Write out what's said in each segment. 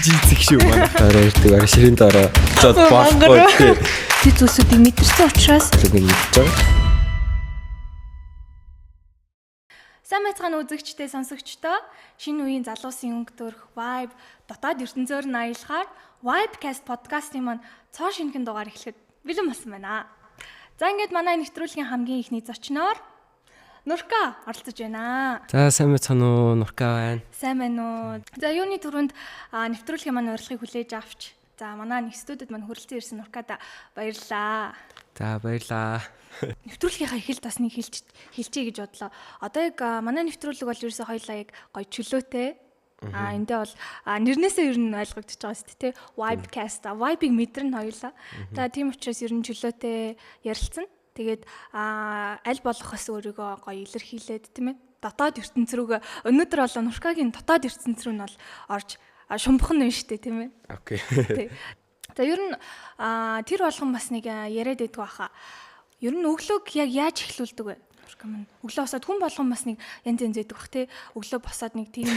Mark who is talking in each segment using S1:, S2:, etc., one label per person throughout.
S1: жийцэг шүү манайхаараа ирдэг арай ширийн дараа зод болохгүй тий.
S2: Тэд зүйлсүүдийг мэдэрсэн учраас
S1: нэг мэдж байгаа.
S2: Сайн мэцхан үзэгчтэй сонсогчдоо шинэ үеийн залуусын өнгөтөрх Vibe дотоод ертөнцөөр нь аялахаар Vibecast подкастын маань цоо шинэхэн дугаар эхлэхэд бэлэн болсон байна. За ингээд манай нэвтрүүлгийн хамгийн ихний зочноор Нурка оролцож байна.
S1: За сайн мэцхан уу Нурка байна.
S2: Сайн байна уу. За юуны түрүүнд нэвтрүүлгийн маань урилгыг хүлээж авч за манай нэг студид маань хүрэлцэн ирсэн Нуркада баярлалаа.
S1: За баярлаа.
S2: Нэвтрүүлгийнхаа эхэлт бас нэг хэлчихье гэж бодлоо. Одоо яг манай нэвтрүүлэг бол ерөөсөө хоёулаа яг гоё чөлөөтэй. Эндээ бол нэрнээсээ ер нь ойлгогдож байгаа шүү дээ, тэ. Vibecast, Vibe-ийг мэдэрнэ хоёулаа. За тийм учраас ер нь чөлөөтэй ярилцсан. Тэгээд аль болохоос өөрийгөө гоё илэрхийлээд тийм ээ. Дотоод ертөнц рүүгээ өнөөдөр болоо Нуркагийн дотоод ертөнц рүү нь бол орж шумбах нь шүү дээ, тийм ээ.
S1: Окей.
S2: За ер нь тэр болгон бас нэг яриад байдгүй баха. Ер нь өглөөг яг яаж эхлүүлдэг вэ? Нурка маань өглөө босоод хүн болгон бас нэг янз янз байдаг бах тий. Өглөө босоод нэг тийм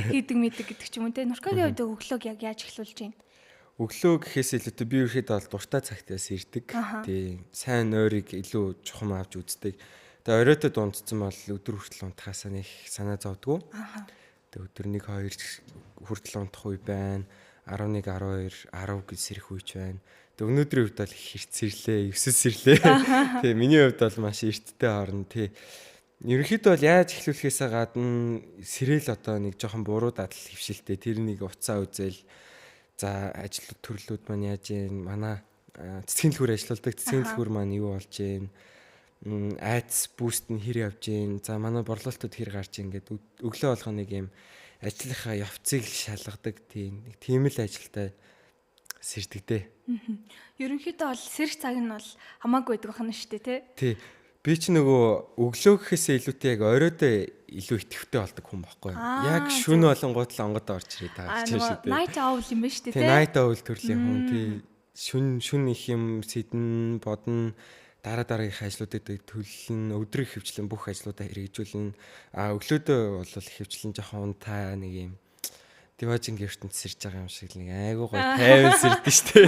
S2: хийдэг мэдэг гэдэг ч юм уу тий. Нуркагийн хувьд өглөөг яг яаж эхлүүлж байна?
S1: Өглөө гэхээс илүүтэй би ерөөхдөө бол дуртай цагтаас ирдэг. Тий. Сайн ойрыг илүү чухам авч үздэг. Тэгээ оройтой дундцсан бол өдөр хүртэл унтахаасаа нэг санаа зовдгоо. Тэгээ өдөр 1-2 хүртэл унтах үе байна. 11 12 10 гэж сэрэх үеч байна. Тэгээ өнөөдрийн үед бол хэрцэрлээ, 9 сэрлээ. Тэгээ миний хувьд бол маш эрттэй орно тий. Ерөнхийдөө бол яаж эхлүүлэхээсээ гадна сэрэл одоо нэг жоохон буруу дадал хөвшилтэй тэрнийг уцаа үзэл за ажил төрлүүд маань яаж юм манай цэцгийн дэлгүүр ажилладаг цэцгийн дэлгүүр маань юу болж юм айц буст нь хэр явж юм за манай борлуулалтууд хэр гарч ингээд өглөө болгоо нэг юм ажлынхаа явцыг шалгадаг тийм л ажилтай сэрдэгдээ.
S2: Ерөнхийдөө бол сэрх цаг нь бол хамаагүй байдаг байна шүү дээ,
S1: тий. Би ч нөгөө өглөө гэхээсээ илүүтэй яг оройдоо илүү итгэвтэй болдог хүн байхгүй. Яг шөнө болонгууд л онгод орж ирээд байгаа ч шүү дээ.
S2: Night owl юм ба шүү дээ,
S1: тий. Night owl төрлийн хүн тий. Шүн их юм сэдэн бодно дараагийнхаа ажлуудыг төлөлн өдрийн хөвчлэн бүх ажлуудаа хэрэгжүүлнэ. Өглөөдөө бол хөвчлэн жоохон унтаа нэг юм диважинг ертөнд сэрж байгаа юм шиг нэг айгуу гоё тайван сэрдэн штэ.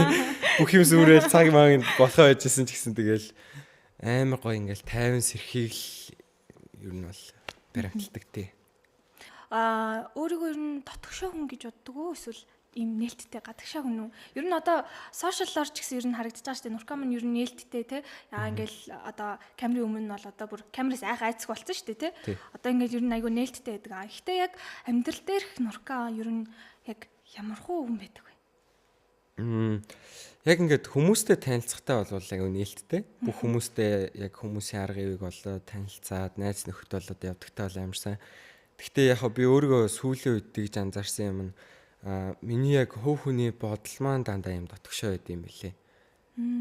S1: Бүх юм сүрэл цаг маань болохоо байжсэн ч гэсэн тэгэл амар гоё ингээл тайван сэрхийг л ер нь бол баримталдаг тий.
S2: Өөрийгөө ер нь дотгошоо хүн гэж боддог уу эсвэл ийм нээлттэй гадагшаа хүн үү? Ер нь одоо сошиаллоор ч гэсэн ер нь харагдаж байгаа шүү дээ. Нурка маань ер нь нээлттэй те. Ингээл одоо камерын өмнө нь бол одоо бүр камераас айцг болсон шүү дээ те. Одоо ингээл ер нь айгүй нээлттэй байдаг. Гэхдээ яг амьдрал дээрх Нурка ер нь яг ямар хуу хүн байдаг вэ?
S1: Яг ингээд хүмүүстэй танилцахтаа бол айгүй нээлттэй. Бүх хүмүүстэй яг хүмүүсийн арга ивийг болоо танилцаад найз нөхөд болоод явдагтаа бол амар сайн. Гэхдээ яг би өөрийгөө сүүлийн үед тэгж анзаарсан юм нь миний яг хөв хүний бодол маань дандаа юм дотгошоо байд юм билээ.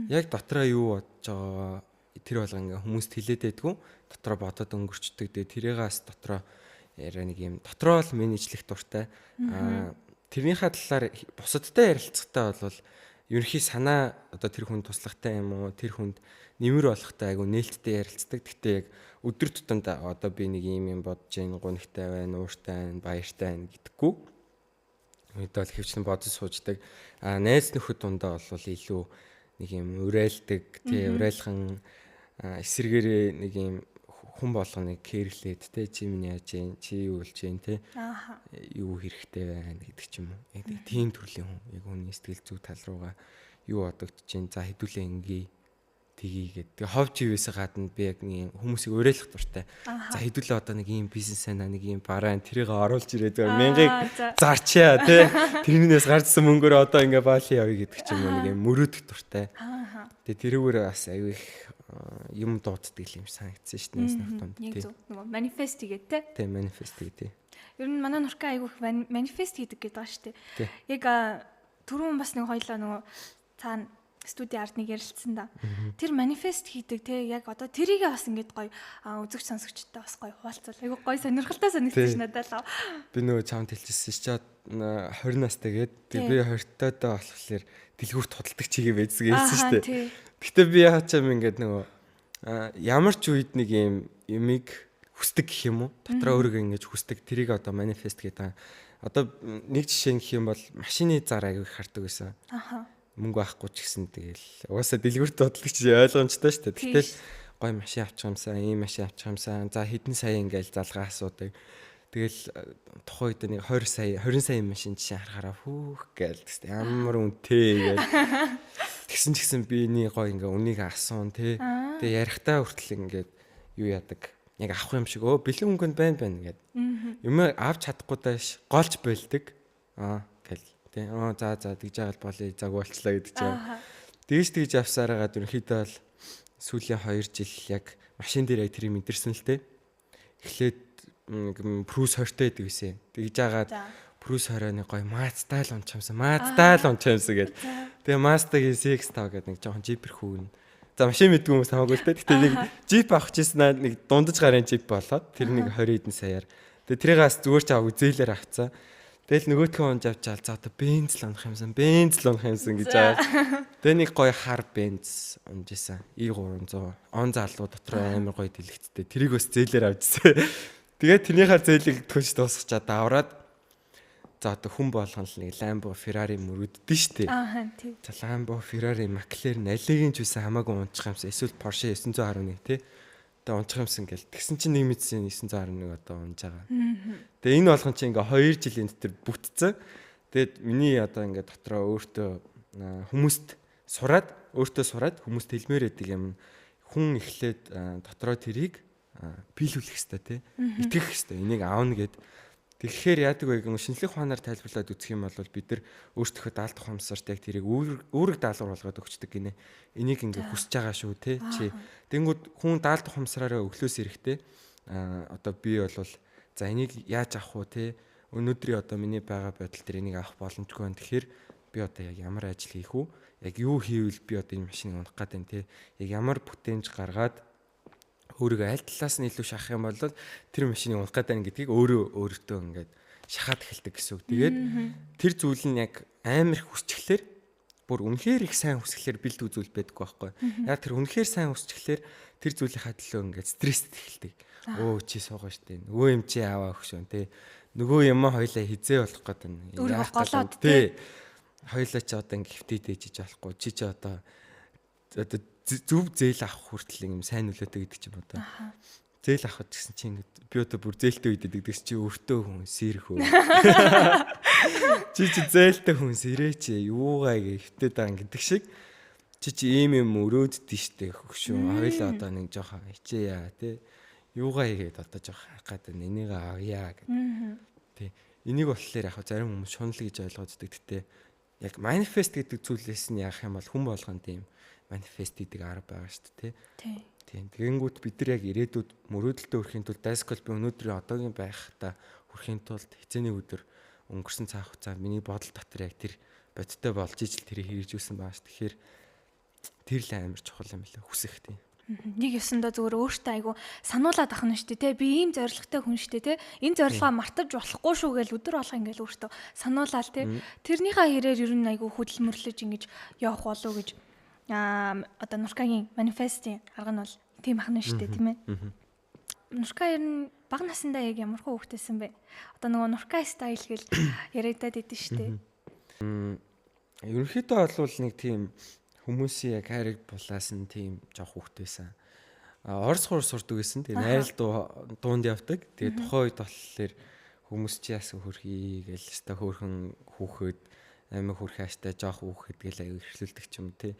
S1: Яг дотроо юу бодож байгаа тэр болго ингээ хүмүүст хэлээд байдгүй дотроо бодоод өнгөрчдөг. Тэрийгээс дотроо яриа нэг юм дотроо л менежлэх дуртай. Тэрнийхээ талаар бусадтай ярилцахтаа бол ерөнхий санаа одоо тэр хүн туслагтай юм уу тэр хүнд нэмэр болохтай айгу нээлттэй ярилцдаг. Гэхдээ яг өдөр тутамд одоо би нэг юм бодож гин гунигтай байна, ууртай байна, баяртай байна гэдэггүй. Мэдээ бол хөвчлэн бодож сууждаг. Найз нөхөд дундаа бол илүү нэг юм уриалдаг, тий уриалхан эсэргээрээ нэг юм хүн болгоныг кэрлээд тий чи минь яаж юм, чи юу болж юм тий. Юу хэрэгтэй байна гэдэг ч юм уу. Яг тийм төрлийн хүн. Яг хүний сэтгэл зүй тал руугаа юу бодогдож чинь за хэдүүлээ ингээ тгийгээд. Тэгээ ховж ивээсээ гадна би яг нэг хүмүүсийг уриалах дуртай. За хэдүүлээ одоо нэг ийм бизнес байна, нэг ийм бараа тэрийг оруулж ирээд мянгаыг зарчаа тий. Тэрнээс гарчсан мөнгөөр одоо ингээ баали явъя гэдэг ч юм уу нэг юм мөрөөдөх дуртай. Тэгээ тэрүүгээр бас аюу их юм дууддаг юм санагдсан шүү дээ нэс нөхдөнд тий.
S2: Нөгөө манифест хийгээд тий.
S1: Тий манифест хийдэг.
S2: Ер нь манай Нурка аюу их манифест хийдэг гэдэг байгаа шүү дээ. Яг түрүүн бас нэг хоёлаа нөгөө цаана студи арт нэг ярилцсан да. Тэр манифест хийдэг те яг одоо тэрийгээ бас ингэж гоё үзэгч сонсогчтой бас гоё хуваалцвал айгу гоё сонирхолтой санагдчих надад л.
S1: Би нөгөө чамд хэлчихсэн чи 20 настай гээд би 20-тойдоо болохоор дэлгүүрт худалдаг чигээ байцсан гэсэн шүү дээ. Гэтэ би яачаам ингэж нөгөө ямар ч үед нэг юм юмыг хүсдэг гэх юм уу? Дотроо өөрийгөө ингэж хүсдэг тэрийг одоо манифест гэдэг Одоо нэг жишээ гэх юм бол машины зар аяг их хардаг байсан.
S2: Аха.
S1: Мөнгө авахгүй ч гэсэн тэгэл угаасаа дэлгүүрт бодлогч ойлгомжтой шүү дээ. Тэгтэл гой машин авчих юмсан, ийм машин авчих юмсан. За хэдэн сая ингээл залгаа асуудаг. Тэгэл тухайн үед нэг 20 сая машин жишээ харахаараа хүүх гээл тест ямар үнэтэй гээл. Тэгсэн ч гэсэн би эний гой ингээ үнийг асуун тий. Тэгээ ярихтаа хүртэл ингээд юу яадаг. Яг авах юм шиг бэлэн өнгөнд байна гэд. Юм авч чадахгүй дааш голж байлдаг. Гэл тий. За тэгж яагаад болъё загуулчлаа гэдэг чинь. Тэгж авсараагаад ерөнхийдөө бол сүүлийн 2 жил яг машин дээр яг тэрийг мэдэрсэн л дээ. Эхлээд Прус 20-тэй байдаг гэсэн. Тэгж яагаад Прус 20-ны гоё Mazda л унчаамсан гэд. Тэгээ Mazda-гийн CX-5 гэдэг нэг жоохон жипер хүүн. За машин мэдгүй хүмүүс хамаагүй л дээ. Гэтэ нэг жип авах гэжсэн нэг дундаж гарын жип болоод тэр нэг 20 хэдэн саяар. Тэгээ тэрийгээс зүгээр ч аваагүй зээлээр авцаа. Тэгэл нөгөөдхөө онж авчаал за одоо бенз л унах юмсан гэж аваад. Тэгээ нэг гоё хар бенз унжсэн. E300 он залуу дотор амар гоё дэлгэцтэй. Тэрийг бас зээлээр авчихсан. Тэгээ тэрнийхээ зээлийг төгж дуусгачаад аваад за одоо хүн болгон л нэг Lambo, Ferrari мөрөддөн штэ.
S2: Тийм.
S1: За Lambo, Ferrari, McLaren алигийн ч үсэн хамаагүй унчих юмсан. Эсвэл Porsche 911 тий. Одоо унчих юмсан гэл. Тэгсэн чинь нэг мэдсэн 911 одоо унж байгаа. Тэгээ энэ болгон чинь ингээ 2 жилийн дотор бүтцэн. Тэгээд миний одоо ингээ дотроо өөртөө хүмүүст сураад хүмүүст хэлмээр байдаг юм. Хүн эхлээд дотроо тэрийг биелүүлэх хэрэгтэй тий. Итгэх хэрэгтэй. Энийг аавна гэд. Тэгэхээр яадаг вэ гэн шинжлэх ухаанаар тайлбарлаад үзэх юм бол бид нар өөрсдөө даалт ухамсарт яг тэрийг үүрэг даалгавар болгоод өгчдөг гинэ. Энийг ингээ хүсэж байгаа шүү те чи. Тэнгүүд хүн даалт ухамсараараа өглөөс эрэхтэй одоо би бол за энийг яаж авах вэ те. Өнөөдрийн одоо миний байгаа байдал дээр энийг авах боломжгүй байна. Тэгэхээр би одоо яг ямар ажил хийх үү? Яг юу хийвэл би одоо энэ машиныг унах гээд байна те. Яг ямар бүтээмж гаргаад өөрийгөө аль талаас нь илүү шахах юм бол тэр машиныг унах гэдэг нь гэдгийг өөртөө ингээд шахаад эхэлдэг гэсэн үг. Тэгээд тэр зүйл нь яг амар их хүсчихлээр бүр үнэхээр их сайн хүсгэлээр бэлдүү зүйл байдаг байхгүй. Яг тэр үнэхээр сайн хүсчихлээр тэр зүйлийн хадлаа ингээд стресст эхэлдэг. Чи суугаа штэ. Нөгөө юм чи аваа өгш юм те. Нөгөө юм хоёлаа хизээ болох гээд байна.
S2: Өөрийгөө голоод те.
S1: Хоёлаа чи одоо ингээд хөвтөд ээжиж болохгүй. Чи одоо зөв зээл авах хүртэл юм сайн нөлөөтэй гэдэг чинь одоо. Зээл авахд гэсэн чинь ингээд би одоо бүр зээлтэй үед гэдэг чи өртөө хүн сэрэх үү. Чи зээлтэй хүн сэрээч юугаа гэвтээд байгаа гэдэг шиг чи ийм юм өрөөддөө штэ хөгшөө. Хоёлаа одоо нэг жоохон хичээя тий. Юугаа хийгээд одоо жоохон хайх гэдэг энийг авъя гэдэг. Тий. Энийг болохоор яг зарим хүмүүс шунал гэж ойлгооддаг. Гэтэ яг манифест гэдэг зүйлээс нь яах юм бол хүн болгонд тийм манифест гэдэг арга байгаа шүү дээ тий. Тийм. Тэгэнгүүт бид нар яг ирээдүйд мөрөөдөлтөд хүрэхийн тулд дайскол би өнөөдрийн одоогийн байхта хүрэхийн тулд хизээний өдөр өнгөрсөн цаг хугацаанд миний бодол дотор яг тэр бодиттой болж ижил тэрийг хийж үүсэн байгаа шүү. Тэгэхээр тэр л амар чухал юм лээ хүсэх тийм.
S2: Нэг ёсондоо зүгээр өөртөө айгу сануулад ах нь шүү дээ те. Би ийм зорилготой хүн шүү дээ те. Энэ зорилгоо мартаж болохгүй шүү гэж өдөр болго ингээл өөртөө сануулаад те. Тэрнийхээ хэрээр ер нь айгу хөдөлмөрлөж ингэж явах болов уу гэж одоо Нуркагийн манифестийн арга нь бол тийм ахна шүү дээ тийм ээ. Нурка ер нь бага насндаа яг ямар хөө хөвгтэйсэн бэ? Одоо нөгөө Нурка стайл гэл яригадад идэв шүү дээ.
S1: Ерөнхийдөө бол нэг тийм хүмүүсийн яг хайрыг булаас нь тийм жоох хөвгтэйсэн. Орос хурц сурдаг гэсэн. Тэгээ найрал дуунд явдаг. Тэгээ тухайн үед болохоор хүмүүс чи яасан хөрхий гээл өстой хөөрхөн хүүхэд амин хөрхий хааштай жоох хүүхэд гээл аяг ихлүүлдэг ч юм тий.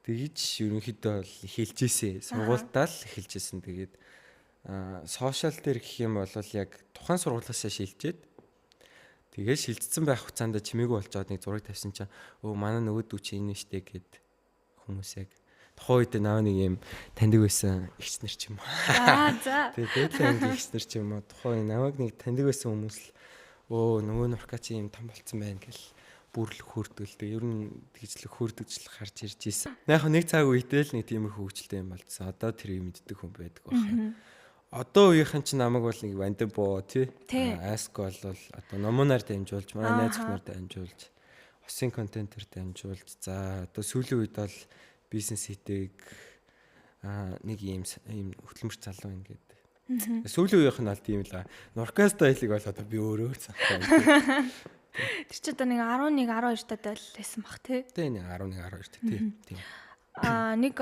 S1: Тэгэж ерөнхийдөө бол эхэлжээсэ. Сургуультаа л эхэлжсэн. Тэгээд сошиал дээр гэх юм бол яг тухайн сургуулиасаа шилжээд тэгээд шилжсэн байх хугацаанд чимээгүй болжоод нэг зураг тавьсан чинь манай нөгөө дүү чи энэ штэ гэд хүмүүс яг тухайн үед наваа нэг юм таньдаг байсан эгч нар ч юм уу.
S2: За.
S1: Тэгээд анги эгч нар ч юм уу тухайн навааг нэг таньдаг байсан хүмүүс л нөгөө Нурка чи юм том болцсон байна гэл бүрлэх хөөрдөлтэй ер нь тэгжлэх хөөрдөгжлөх харж ирж ийсэн. Яг нэг цаг үедээ л нэг тиймэрхүү хөвгчлээ юм болцсон. Одоо тэрийг мэддэг хүн байдаг байна. Одоо үеийнхэн чинь намайг бол нэг Вандебо тий. Аск бол одоо номоноор дамжуулж, манай найз охиноор дамжуулж, хосын контентер дамжуулж, за одоо сүүлийн үед бол бизнес хийдэг нэг ийм хөтөлмөрч залуу ингээд Сүүлийн үеийнх нь бол тийм л байгаа. Нуркаст стайлыг бол одоо би өөрөө санахгүй.
S2: Тэр чи одоо нэг 11 12 тад байсан бах тий.
S1: Тэ нэг 11 12 тийм.
S2: Нэг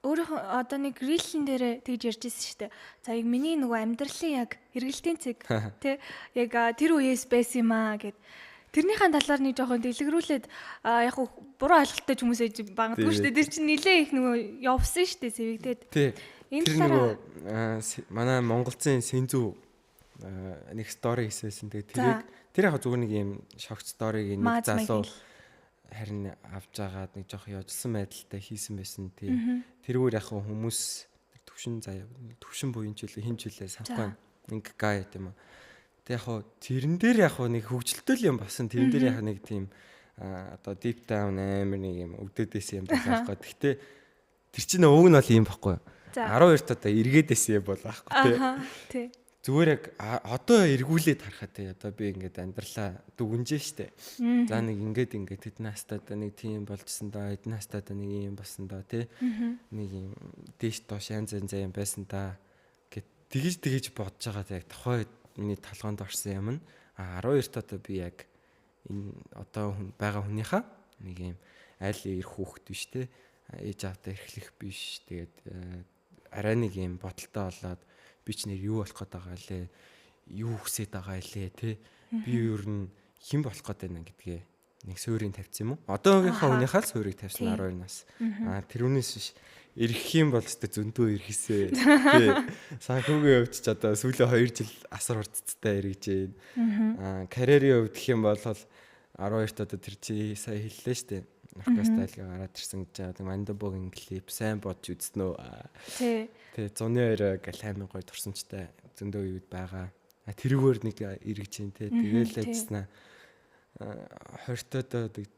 S2: өөрийнхөө одоо нэг рилэн дээр тэгж ярьж ирсэн шүү дээ. За яг миний нөгөө амьдралын яг эргэлтийн цэг тий яг тэр үеэс байсан юм аа гэд. Тэрнийхэн талаар нэг жоохон дэлгэрүүлээд яг буруу ойлголттой хүмүүс ээж багдгүй шүү дээ. Тэр чинь нилээ их нөгөө явсан шүү дээ сэвэгдээд.
S1: Тий.
S2: Энэ
S1: Тэр
S2: талаараа
S1: нөгөө манай Монголцын Синзүү нэг стори хийсэн. Тэгээд тэр яг зүгээр нэг юм шогц сториг нэг залуу харин авч агаад нэг жоох яжсан байдалтай хийсэн байсан. Тэрүүгээр яг хүмүүс төвшин буян ч үлээ хин ч үлээ санахгүй нэг гай гэм юм. Тэг яг тэрэн дээр яг нэг хөвгөлтөл юм басан. Тэрэн дээр яг нэг тийм одоо deep down амар нэг юм өвдөдөөс юм байхгүй. Гэхдээ тэр чинь өвг нь бол юм байхгүй. 12 таа эргээдээс юм бол байхгүй тий. Зүгээр яг одоо эргүүлээд харахад тий одоо би ингээд амьдралаа дүгнжээ штэ. За нэг ингээд тэдний хастаада нэг тийм болжсэн да, эдний хастаада нэг юм болсон да тий. Нэг юм дээш доош янз янз юм байсан да гэт тэгж бодож байгаа яг тухай миний толгоонд орсон юм. 12 таа би яг энэ одоо байгаа хүнийхээ нэг юм аль ирэх хүүхэд биш тий. Ээж аавтай эрхлэх биш. Тэгээд арай нэг юм бодолтой болоод би ч нэр юу болох гээд байгаа лээ, юу хүсээд байгаа лээ тий. Би ер нь хэн болох гээд байна гэдгээ нэг суурийг тавьсан юм уу? Одоогийнхаа хүнийхээ л суурийг тавьсан 12-наас. Тэрүүнээс биш ирэх юм бол өстө зөндөө ирэхээсээ тий. Санхүүгийн хувьд ч одоо сүүлийн 2 жил асар хурцтай эргэж байна. Карьерийн хувьд гэх юм бол 12-т одоо тэр чи сая хэллээ штэ. Оркестралгаа гараад ирсэн гэж байгаа. Мандабогийн клип сайн бодж үзсэн үү? Тий. Тэгээ 102 гэл аймаг гоё турсамжтай зөндөө үед байгаа. Тэрүүгээр нэг эргэж ин тий. Тэгээл ажилласнаа 20-тод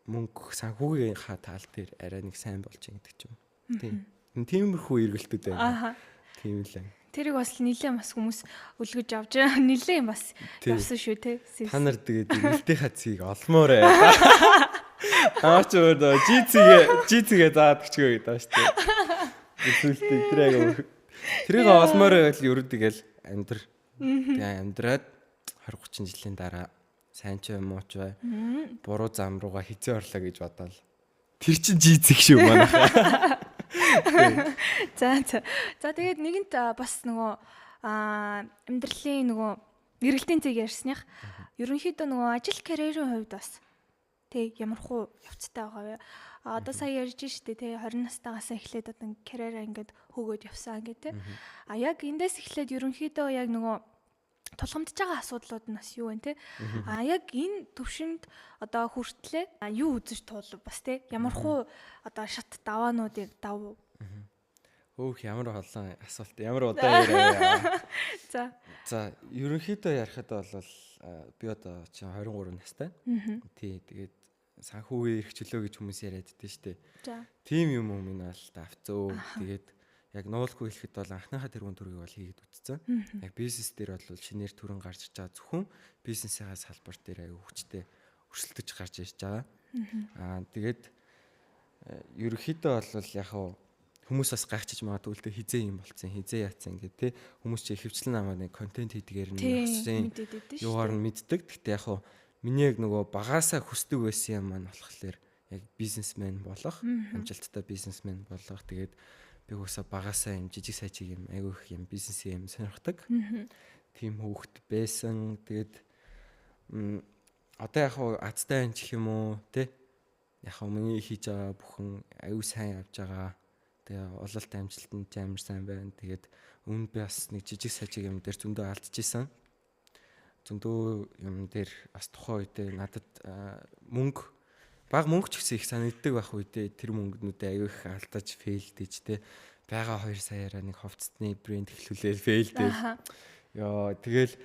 S1: мөнгө санхүүгийн ха таал дээр арай нэг сайн болж ин гэдэг ч юм. Тий. Тиймэрхүү эргэлтүүд байна. Тийм л.
S2: Тэрийг бас нилээн бас хүмүүс үлгэж авч нилээн бас явсан шүү тий.
S1: Та нар тэгээд эргэлтийн хацгийг олмоор ээ. Аач өөрөө жицигээ заадаг ч гээ даа штэ. Эсвэл тэрийг олмоор байл ерөөд тэгэл амьдраад 20 30 жилийн дараа сайн ч юм уу ч бай. Буруу зам руугаа хизээ орлоо гэж бодоол. Тэр чин жицэг шүү манайхаа.
S2: За тэгээд нэгэнт бас нөгөө амьдралын нөгөө эргэлтийн цэг ярьсных. Ерөнхийдөө нөгөө ажил карьерийн хувьд бас тэг ямар хуу явцтай байгаа вэ? Одоо сая ярьж штэ тий 20 настайгаас эхлээд одоо карьераа ингээд хөөгөөд явсан гэдэг тий. Яг эндээс эхлээд ерөнхийдөө яг нөгөө тулгамдж байгаа асуудлууд нь бас юу вэ тий? Яг энэ төвшөнд одоо хүртлээ юу үзэж туулав бас тий? Ямар хуу одоо шат даваануудыг дав.
S1: Өөх ямар олон асуулт ямар удаан яриа. За ерөнхийдөө ярихад бол би одоо чи 23 настай. Тий тэгээд санхүүгийн эрх чөлөө гэж хүмүүс яриад байдсан шүү дээ. Тийм юм уу минь бол давцөө. Тэгээд яг нуулгүй хэлэхэд бол анхныхаа тэргуун төргийг бол хийгээд үтцсэн. Яг бизнес дээр бол шинээр төрөн гарч ирж байгаа зөвхөн бизнесийн салбар дээр аяг хүчтэй өрсөлдөж гарч ирж байгаа. Тэгээд ерөнхийдөө бол яг хүмүүс бас гайхчих магадгүй л дээ хизээ юм болцсон хизээ яатсан гэдэг тий хүмүүс чи хөвчлэн аваад нэг контент хийдгээр нь болсон юугаар нь мэддэг. Гэхдээ яг миний яг нөгөө багаасаа хүсдэг байсан юм маань болохоор яг бизнесмен болох амжилттай бизнесмен болох. Тэгээд би уусаа багаасаа юм жижиг сажиг юм айгүй их юм бизнес юм сонирхдаг. Тийм хүүхэд байсан. Тэгээд одоо яг азтай анч гэх юм уу тий яг миний хийж байгаа бүхэн айгүй сайн явж байгаа. Тэгээ ололт амжилтанд амар сайн байна. Тэгээд өмнө би бас нэг жижиг сажиг юм дээр зөндөө алдчихсан. Зөндөө юм дээр бас тухайн үедээ надад баг мөнгө ч гэсэн их санагддаг байх үедээ тэр мөнгнүүдээ аягүй их алдаж фейлдэж тэ байгаа 2 саяараа нэг хувцсны брэнд эхлүүлээл фейлдэж. Яа тэгэл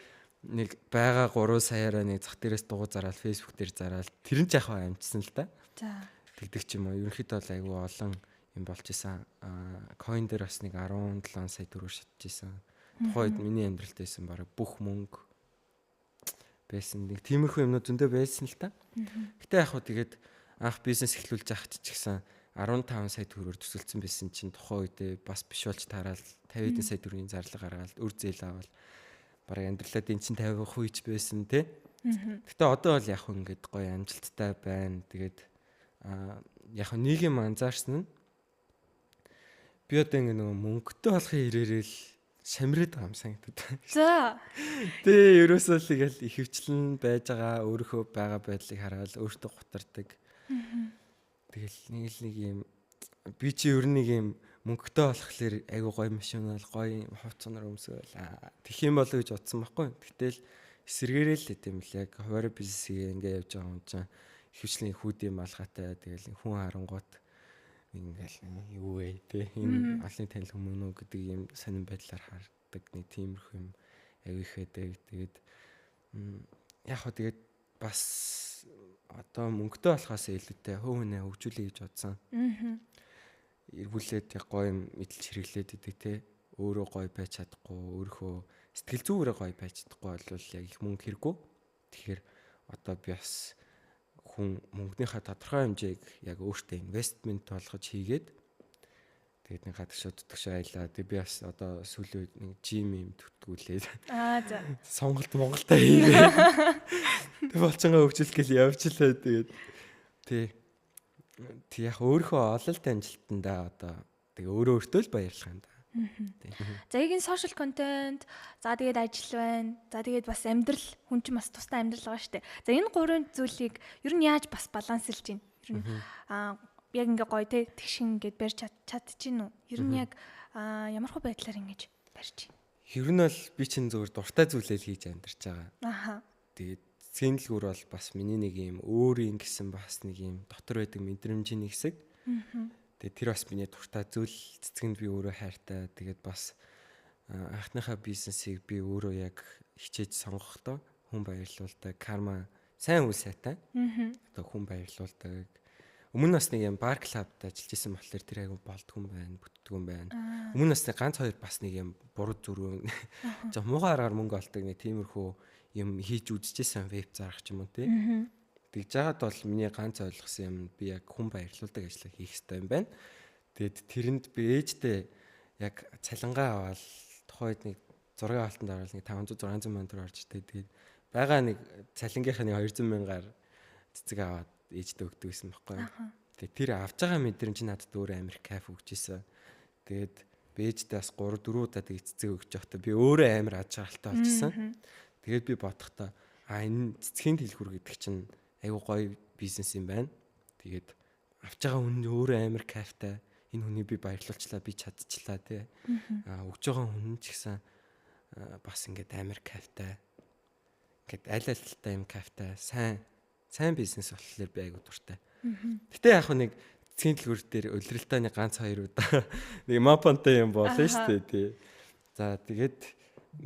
S1: нэг байгаа 3 саяараа нэг зах дээрээс дугуй зараал фэйсбүүк дээр зараал тэр нь жахаа амжсан л да. За тэгдэг ч юм уу ерөнхийдөө бол аягүй олон юм болж исэн. Coin дээр бас нэг 17 сая төгрөг шатчихсан. Тухайд миний амьдралд байсан баг бүх мөнгө байсан. Нэг тиймэрхүү юмнууд зөндөө байсан л та. Гэтэ яг хөө тэгээд анх бизнес эхлүүлж авах ч гэсэн 15 сая төгрөгөөр төсөлсөн байсан чинь тухайн үедээ бас биш болж таараад 50 эдэн сая төгрөгийн зарлага гаргаад үр зээл аваад бараг амьдралаа дэнчин 50% ч байсан тий. Гэтэ одоо бол яг хөө ингээд гоё амжилттай байна. Тэгээд яг хөө нийгэм анзаарсан нь би одоо ингэ нөгөө мөнгөтэй болохын ирээрэл шамраад байгаа юм санагдаад.
S2: За.
S1: Тэ ерөөсөө л тэгэл ихэвчлэн байж байгаа өөрийнхөө байгаа байдлыг хараад өөртөө гутардаг. Тэгэл нэг юм би чи ер нь нэг юм мөнгөтэй болохлээр айгу гоё машин бол гоё хувцсанаар өмсөөл. Тэх юм болоо гэж утсан байхгүй. Гэтэл эсэргээрээ л гэдэм бил яг хуваарь бизнесийг ингээ явж байгаа юм чинь ихэвчлэн хүүдийн малгайтай тэгэл хүн харангуут ингээл юу вэ те энэ олон танил хүмүүнүү гэдэг юм сонирн байдлаар хардаг нэг тиймэрхүү юм аяг ихэдэг. Тэгээд яг хөө тэгээд бас одоо мөнгөтэй болохоос илүүтэй хөөнэ хөгжүүлээ гэж бодсон. Эргүүлээд яг гоё юм эдэлж хэрэглээд идэг те өөрөө гоё байж чадахгүй өөрөө сэтгэл зүгээрээ гоё байж чадахгүй бол яг их мөнгө хэрэггүй. Тэгэхээр одоо би бас хүн мөнгөнийхөө тодорхой хэмжээг яг өөртөө инвестмент болгож хийгээд тэгээд нэг гадагш утдаг шайлаа. Тэгээд би бас одоо сүүлийн үед нэг жим юм төтгүүлээд
S2: За.
S1: сонголт Монголтай хийгээ. Тэгээд болцонгоо хөгжүүлэх гээл явжлаа тэгээд тий яг өөрөө ололт амжилтандаа одоо тэгээ өөртөө л баярлах юм да.
S2: За яг энэ social content, за тэгээд ажил байна. За тэгээд бас амьдрал, хүн чинь бас тусдаа амьдрал байгаа шүү дээ. За энэ гурван зүйлийг ер нь яаж бас балансилж байна? Ер нь яг ингээ гоё те тэгшин ингээд барьж чадчихэв үү? Ер нь яг ямар хөө байдлаар ингэж барьж байна?
S1: Ер нь бол би чинь зөвхөн дуртай зүйлээ хийж амьдарч байгаа. Тэгээд цэцгийн дэлгүүр бол бас миний нэг юм өөрийн гэсэн бас нэг юм дотор байдаг мэдрэмжийн хэсэг. Тэгээд тэр бас миний дуртай зүйл, цэцгэнд би өөрөө хайртай. Тэгээд бас анхныхаа бизнесийг би өөрөө яг хичээж сонгохдоо хүн баярлуулдаг, карма сайн үйл сайтай. Одоо хүн баярлуулдаг. Өмнө нас нэг юм бар клубд ажиллаж исэн болохоор тэр айгу болдгоо байна, бүтдгөө байна. Өмнө нас ганц хоёр бас нэг юм буруу зүрх жоо муугай аргаар мөнгө олдог нэг тиймэрхүү юм хийж үзчихсэн веб зарах ч юм уу тий. Тэгж жагаад бол миний ганц ойлгосон юм би яг хүн баярлуулдаг ажлаа хийх хэрэгтэй юм байна. Тэгэд тэрэнд би ээжтэй яг цалингаа аваад тухайд нэг зургийн алтанд орол нэг 500 600 сая төгрөг орж иртэй. Тэгээд байгаа нэг цалингийнхаа нэг 200 мянгаар цэцэг аваад ээжтэй өгдөг гэсэн байхгүй юу. Тэгээд тэр авч байгаа мэдрэмж надад өөр амар кайф өгч ийсэн. Тэгээд би ээжтэй бас 3 4 удаа тэг цэцэг өгч явахдаа би өөрөө амар аж аргалтай болчихсон. Тэгээд би бодохдоо энэ цэцгийн дэлгүүр гэдэг чинь айгу гоё бизнес юм байна. Тэгээд авч байгаа хүн өөрөө амар кайфтай. Энэ хүнийг би баярлуулчлаа, би чадчихлаа тий. Өгж байгаа хүн ч гэсэн бас ингээд амар кайфтай. Ингээд аль альтай юм кайфтай, сайн бизнес болохоор би айгу дуртай. Гэтэ яг нэг цэцгийн дэлгүүр дээр улиралтай нэг ганц хоёр удаа нэг мапантай юм болно шүү дээ тий. За тэгээд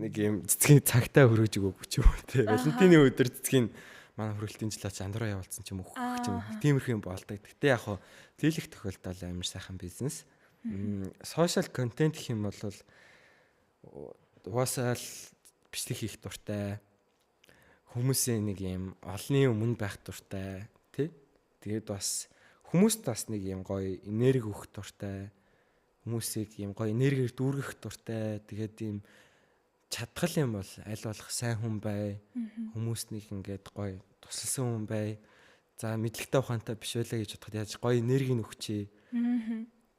S1: нэг юм цэцгийн цагтаа хөрөөж өгөөгүй ч юм уу тий. Валентины өдөр цэцгийн манай хөрөлтийн жилаач андуураа явуулсан ч юм уу ч юм. Тиймэрхүү юм болдог. Гэтэ яг хоо дийлэх тохиолдол амар сайхан бизнес. Social content гэх юм бол угаасаа л бичлэг хийх дуртай. Хүмүүсийн нэг юм олонний өмнө байх дуртай тий. Тэгээд бас хүмүүст бас нэг юм гоё энерги өгөх дуртай. Хүмүүсийг юм гоё энергиэр дүүргэх дуртай. Тэгээд юм чадхал юм бол аль болох сайн хүн бай. Хүмүүст нэг ингээд гоё тусалсан хүн бай. За мэдлэгтэй ухаантай биш байлаа гэж бодоход яаж гоё энерги өгчээ.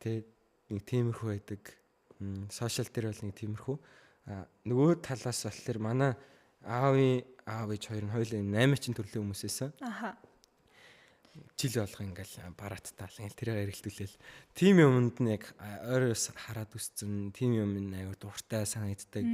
S1: Тэгээд нэг тиймэрхүү байдаг. Сошиал дээр бол нэг тиймэрхүү. Нөгөө талаас болохоор манай аав ээж хоёр нь хоёулаа 8 төрлийн хүмүүс байсан. Жил болго ингээл барааттай ингээл тэрээр эргэлдүүлээл. Тим юмд нь яг ойроос хараад үсцэн, тим юм аяа дуртай санагддаг.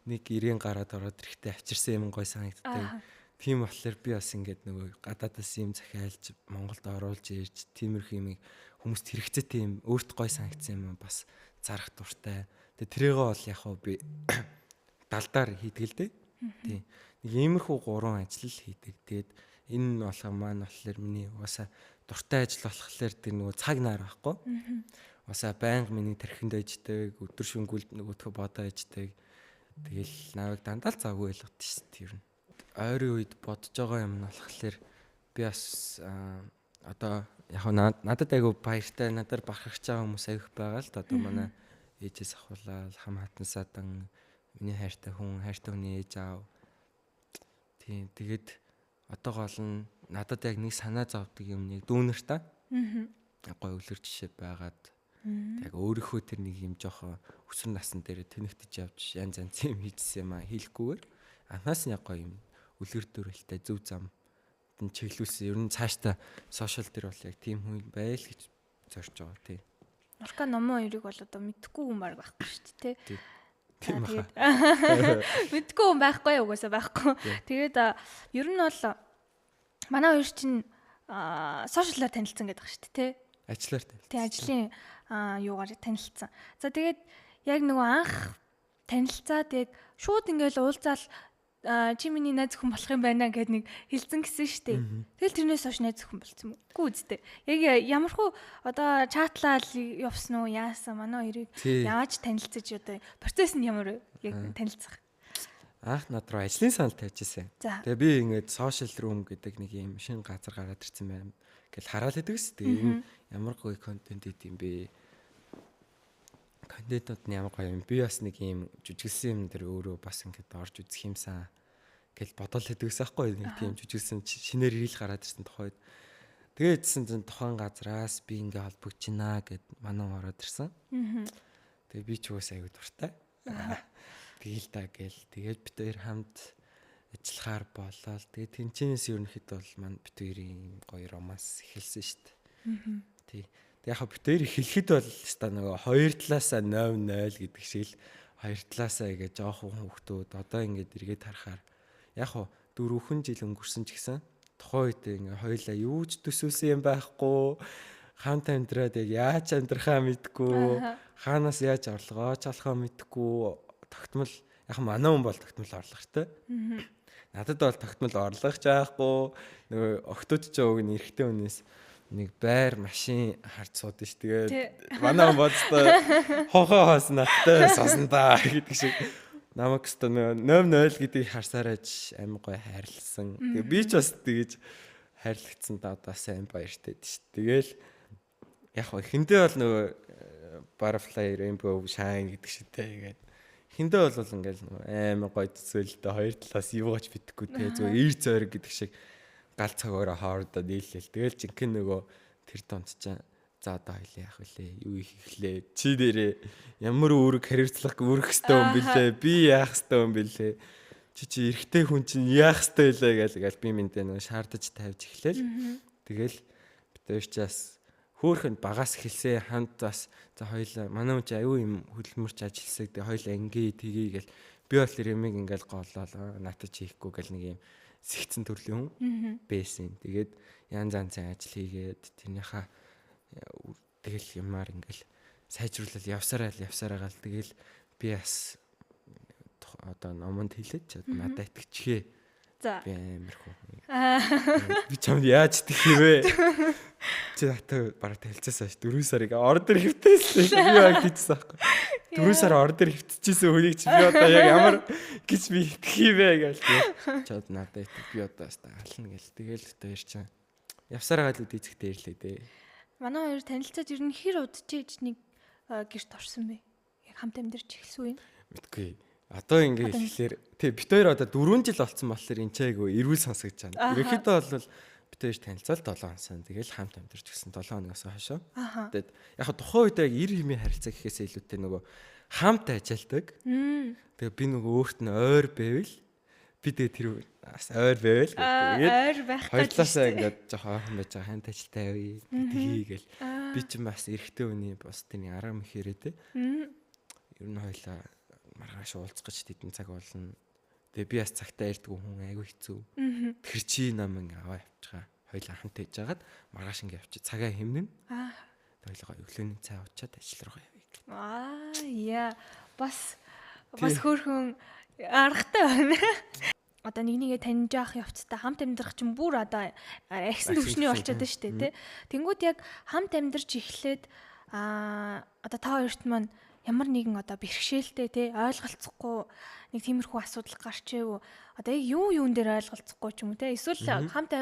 S1: Нэг ирийн гараад ороод ирэхдээ авчирсан юм гой санагддаг. Тийм болохоор би бас ингээд нөгөө гадаадаас юм захиалж Монголд оруулж ирж тиймэрхүү юмыг хүмүүст хэрэгцээтэй юм өөрт гой санагдсан юм бас зарах дуртай. Тэгээ тэрийгээ бол яг хөө би далдаар хийдэг л дээ. Тийм. Нэг иймэрхүү 3 ажил л хийдэг. Тэгээд энэ болох маань болохоор миний угаасаа дуртай ажил болохоор тэр нөгөө цаг нар байхгүй. Угаасаа байнга миний тархинд ээждэг, өдөр шөнөгөлд нөгөөдхөө бодоо ээждэг. Тэгэл навыг дандаа л завгүй ойлгоод шүү дээ ер нь. Ойрын үед бодож байгаа юм нь болохоор би бас одоо яг надад айгу баяртай надаар бахархаж байгаа хүмүүс айх байгаа л да. Одоо манай ээжээс ахуулаад хам хатансаадан миний хайртай хүний ээж аав. Тийм тэгээд одоо гол нь надад яг нэг санаа зовдөг юм нэг дүүнер та. Гой өвлөр жишээ байгаад яг өөрийнхөө тэр нэг юм жоохоо өсвөр насн дээр тэнэгтэж явж янз юм хийжсэн юм а хийлгүүгээр анхаас нь яг гой юм өвлөр дүрэлтэй зөв зам чиглүүлсэн. Ер нь цаашдаа сошиал дээр бол яг тийм хүн байл гэж зорж байгаа тий.
S2: Орка номон хоёрыг бол одоо мэдхгүй хүн баг байхгүй шүү дээ тий.
S1: Тийм баха.
S2: Мэдхгүй хүн байхгүй угаасаа байхгүй. Тэгээд ер нь бол манай хоёр чинь сошиалаар танилцсан гэдэг шүү дээ тий.
S1: Ажлаар танилцсан.
S2: Тий ажлын юугаар танилцсан. За тэгээд яг нөгөө анх танилцаад яг шууд ингээл уулзаал чи миний найз хүн болох юм байна гэд нэг хэлсэн гэсэн шүү дээ. Тэгэл тэрнээс хойш найз хүн болсон юм уу үсттэй. Яг ямархуу одоо чатлал явсан уу яасан манай хоёрыг яаж танилцаж одоо процесс нь ямар яг танилцах.
S1: Анх над руу ажлын санал тавьж ирсэн. Тэгээ би ингээд social room гэдэг нэг юм шинэ газар гараад ирсэн байна. Гэл хараал хэдэгс. Тэгээ энэ ямар гоё контент идэм бэ? Контентууд нь ямар гоё юм. Би бас нэг юм жүжиглсэн юм дээр өөрөө бас ингээд орж үзэх юмсан гэл бодол хэдэгс аахгүй нэг тийм жүжиглсэн шинээр ирэл гараад ирсэн тухайд. Тэгээдсэн чинь тухайн газраас би ингээ холбогдож байна гэд манай ороод ирсэн. Тэгээ би ч уус аягүй дуртай. Тэгэл та гэл тэгээд бид хоёр хамт ажиллахаар болоо. Тэгээд тэнцэнээс ерөнхийд бол мань бид хоёрын гоё романс эхэлсэн шүү дээ. Тий. Яг бид хоёр эхлэхэд бол ста нөгөө хоёр талаасаа 0-0 гэдэг шиг л хоёр талаасаа ингээ жоохон хүүхдүүд одоо ингээд эргээд харахаар яг 4 жил өнгөрсөн ч гэсэн тухайн үед ингээ хоёлаа юу ч төсөөсөн юм байхгүй хамт амьдраад яг яаж амьдрахаа мэдгүй хаанаас яаж орлогооч олохоо мэдгүй тогтмол яг манай хүн бол тогтмол орлоготой. Надад бол тогтмол орлогоч байхгүй нөгөө октод ч өг нь эрэгтэй хүнээс нэг байр машин харж суудсан ш. Тэгээд манай хүн бодсоо хохоо хоос надтай сосноо гэдэг шиг намайг өстө 0-0 гэдгийг харсараач амин гой хайрлсан. Тэгээ би ч бас тэгэж хайрлагдсан да одоо сайн баяртай ш. Тэгээл яг эхэндээ бол нөгөө butterfly rainbow shine гэдэг шигтэй тэгээд эхэндээ бол ингээл нөгөө амин гой төсөөлөлтөй хоёр талаас юугаач битгэхгүй те зөв ир зойрог гэдэг шиг гал цагаараа хоорондоо нийлээл. Тэгээл жинхэнэ нөгөө тэр донд ч за одоо хоёлаа яах вүлээ юу их ихлээ чи дээрээ ямар үүрэг хариуцлах үүрэх хэвтэй юм бэлээ би яах хэвтэй юм бэлээ чи эрэгтэй хүн чинь яах хэвтэй илээ гээл би минтээ нөгөө шаардаж тавьж эхлээл. Тэгээл бид хоёр ч бас хөөхөнд багаас эхэлсэн хамт бас за хоёлаа манай хүн чи аюу юм хөдөлмөрч ажилласаг тэгээ хоёлаа ингээ тгий гээл би бол тэр юмыг ингээл голлоо натад хийхгүй гэл нэг юм сэгцэн төрлийн хүн байсан. Тэгээд янз янзын ажил хийгээд тэрнийхээ тэгэл юмар ингээл сайжруулал явсараа гал тэгэл би бас одоо номонд хэлээд надад итгэчихээ.
S2: За.
S1: Би амархуу. Би чамд яаж итгэх вэ? Чи натаа бараг танилцсан ш 4 сарыг ордер хөвтөөсөн. Би яг тийсэн аахгүй. 4 сар ордер хөвтчихсэн хүнийг чи би одоо яг ямар гэж би итгэх юм бэ гээл. Чад надад итгэх би одоо бас гална гээл. Тэгэл өөр чинь явсараа гал үдийцэхтэй ирлээ дээ.
S2: Манай хоёр танилцаад ер нь хэр удажж нэг гэрт орсон бэ? Яг хамт амьдарч эхэлсэн үе.
S1: Мэдгүй. Одоо ингээ ихлээр тий бид хоёр одоо 4 жил болсон болохоор энэ ч айгүй эрүүл сонсогдож байна. Ерөнхийдөө бол бид хоёр танилцал 7 хоног. Тэгэл хамт амьдарч гисэн 7 хоногоос хойш. Тэгээд яг тухайн үед яг 90 хэмээ харилцаа гэхээс илүүтэй нөгөө хамт ажилладаг. Тэгээ би нөгөө өөрт нь ойр байвал би тэгээ тэр бас ойр байвал гэдэг.
S2: Ойр байх гэж.
S1: Хоёулаасаа ингээд жоохон ойрхон байж байгаа хамт ажилтаа явъя. Тгийгээл би ч бас эрэгтэй хүний бас тэрний арга мэхээрээ те. Ер нь хоёлаа маргааш уулзах гэж тэдэн цаг болно. Тэгээ би бас цагтаа ирдгүү хүн айгүй хэцүү. Тэр чи нам ингээ аваа явчихаа. Хоёлаа хамт ээж хагаад маргааш ингээ явчих. Цагаа хэмнэн. Хоёлаа өглөөний цай уучаад ажил руу явъя.
S2: Яа. Бас хөөрхөн аргатай байна. Одоо нэгнийгээ таньж явах явцтай хамт амьдрах чинь бүр одоо агсан төвшний болчиход байна шүү дээ тий. Тэнгүүд яг хамт амьдарч эхлээд одоо та хоёрт маань ямар нэгэн одоо бэрхшээлтэй те ойлголцохгүй нэг тиймэрхүү асуудал гарч ирэв. Одоо яг юун дээр ойлголцохгүй ч юм уу те эсвэл хамт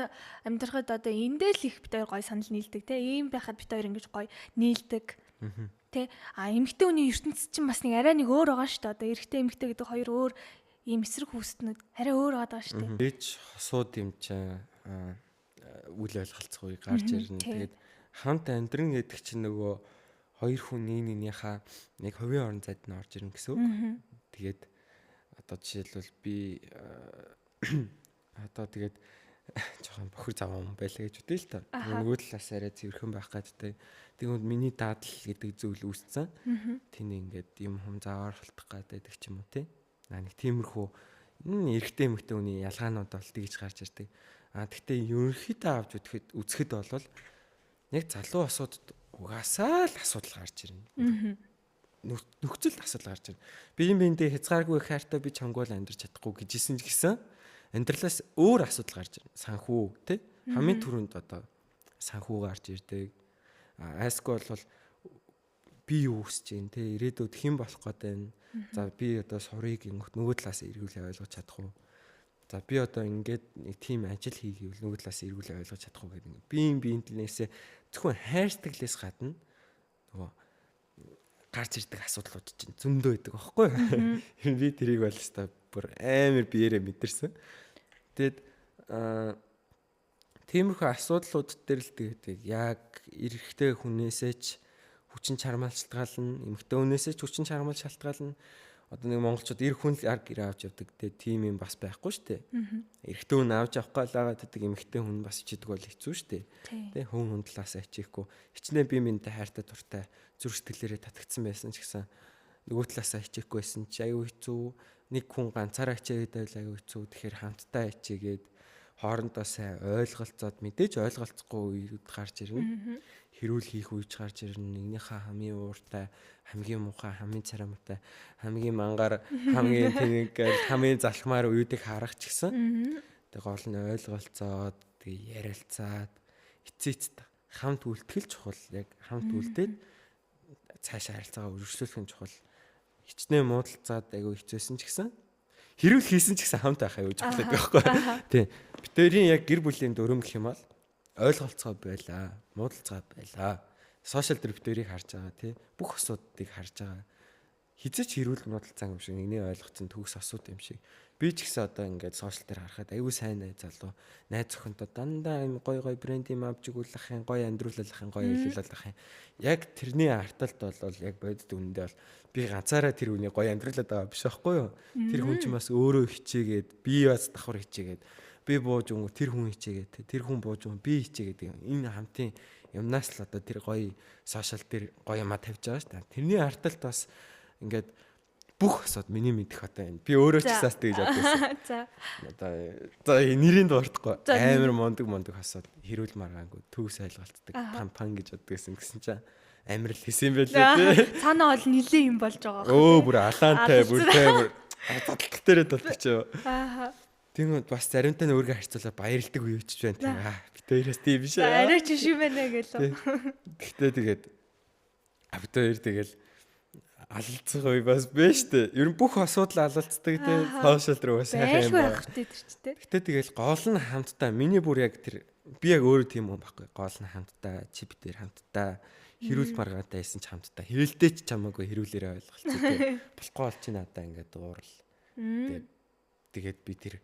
S2: амьдрахад одоо эндээ л их бит хоёр гой санал нийлдэг те ийм байхад бит хоёр ингэж гой нийлдэг. Тэ эмэгтэй хүний ертөнцийн чинь бас нэг арай нэг өөр байгаа шүү дээ. Одоо эрэгтэй эмэгтэй гэдэг хоёр өөр ийм эсрэг хүүснүүд арай өөр байгаа шүү дээ.
S1: Ээж хосууд юм чинь үл ойлголцохгүй гарч ирнэ. Тэгээд хамт амьдрын гэдэг чинь нөгөө хоёр хүн нэгнийхээ нэг хувийн орон зайд нь орж ирнэ гэсэн үг. Тэгээд одоо жишээлбэл би одоо тэгээд жоохон бохир заваа юм байлаа гэж үтэй л та. Нөгөө талаас арай цэвэрхэн байх гэдэг. Тэгвэл миний даатал гэдэг зүйл үүссэн. Тэний ингээд юм хүм заваар халтах гэдэг ч юм уу те. Нэг тиймэрхүү энэ эрэгтэй эмэгтэй хүний ялгаанууд бол тэгж гарч ирдэг. Гэхдээ ерөнхийдөө авч үзэхэд бол яг залуу асуудад угаасаа л асуудал гарч ирнэ. Нөхцөлд асуудал гарч ирнэ. Биеийн биендээ хязгааргүй хайртай би чамгүй амьдарч чадахгүй гэжсэн ч гэсэн амьдралаас өөр асуудал гарч ирнэ. Санхүү тий хамгийн түрүүнд одоо санхүү гарч ирдэг. Айсгүй бол би юу хүсэж байна тий ирээдүйд хэн болох гээд байна. За би одоо сурыг нөгөө талаас эргүүлээ ойлгож чадах уу. За би одоо ингээд нэг тийм ажил хийгээвэл нөгөө талаас эргүүлээ ойлгож чадах уу гэдэг. Биеийн талаасаа зөвхөн хайртаглаас гадна нөгөө гарч ирдэг асуудлууд чинь зөндөө байдаг аахгүй юу? Би тэрийг бол өстой бүр амар биеэрээ мэдэрсэн. Тэгэд тиймэрхүү асуудлууд дээр л тэгээд яг эрэгтэй хүнээсээ ч хүчин чармаал шалтгаална, эмэгтэй хүнээсээ ч хүчин чармаал шалтгаална. Одоо нэг монголчууд эр хүн л арг гэрээ авч явдаг те тийм юм бас байхгүй шүү дээ. Эрэгтэй хүн авч авахгүй л байгаа гэдэг эмэгтэй хүн бас ичдэг бол хэцүү шүү дээ. Тэ хүн талаас ачихгүй. Хичнээн бие биентэй хайртай дуртай зүрх сэтгэлээрээ татагдсан байсан ч гэсэн нөгөө талаас ачихгүй байсан ч аюу хэцүү. Нэг хүн ганцаараа ачаагээд байл аюу хэцүү. Тэгэхээр хамтдаа ачаагээд хоорондоо сайн ойлголцоод мэдээж ойлголцохгүй үед гарч ирнэ. Хэрүүл хийх үеч гарч ирнэ. Нэгнийхээ хамгийн ууртай, хамгийн муухай, хамгийн царамтай, хамгийн мангаар, хамгийн тэнэг, хамгийн залхмаар үеийг харах ч гэсэн тэг гол нь ойлголцоод тэг ярилцаад эцээц хамт үлтгэл чухал. Яг хамт үлдээд цаашаа харилцаагаа өргөжлүүлэх нь чухал. Хичнээн муудалцаад айгүй хэцүүсэн ч гэсэн хэрүүл хийсэн ч гэсэн хамт байх аюу чухал байхгүй. Тийм. Битэрийн яг гэр бүлийн дүрм гэх юм бол ойлголцоо байлаа, муудалцгаа байлаа. Сошиал дээр битэрийг харж байгаа тий. Бүх асуудыг харж байгаа. Хизээч хэрүүл муудалцаа юм шиг нэгний ойлгоцсон төгс асууд юм шиг. Би ч гэсэн одоо ингээд сошиал дээр харахад аюу сайн найз залуу, найз зөвхөнтөө дандаа юм гой брэнд юм авч игүүлэх юм, гой амьдруулах юм, гой илүүлэх юм. Яг тэрний арталт бол яг бодит үнэндээ бол би ганцаараа тэр үнийг гой амьдруулад байгаа биш байхгүй юу? Тэр хүн ч бас өөрөө хичээгээд, би бас давхар хичээгээд, би бууж өнгө тэр хүн хичээгээд, тэр хүн бууж өнгө би хичээгээд энэ хамтын юмнаас л одоо тэр гоё сошиал дээр гоё юмаа тавьж байгаа шүү дээ. Тэрний арталт бас ингээд бүх асууд миний мэдих одоо энэ. Би өөрөө ч гэсээс тэгж бодсон. За. Одоо нэрийн дуртахгүй амар мондөг асууд хэрүүл маргаангүй төгс ойлголцдог пан гэж боддогсэн гэсэн чинь амар л хийсэн юм байлээ тий.
S2: Цаанаа бол нилээ юм болж байгаа.
S1: Бүр алаантай бүр задлах дээрээ болчих чив. Тэгмэд бас заримтай нь өөргөө харьцуулаад баярлдаг үе өчж байна тий. Бид хоёроос тийм биш аа.
S2: Арай ч шиг байна гэлээ.
S1: Гэхдээ тэгээд бид хоёр тэгэл алалцах үе бас биш үү? Ер нь бүх асуудал алалцдаг тий. Сошиал дээр бас сайхан юм байна. Гэтэ тэгэл гол нь хамтдаа миний бүр яг тэр би яг өөрөө тийм юм байхгүй. Гол нь хамтдаа чип дээр хамтдаа хэрүүл маргаатай байсан ч хамтдаа хэрэлдээ ч чамаагүй хэрүүлээрээ ойлголцоо тий. Болохгүй бол чи надаа ингээд уурал. Тэгээд би тэр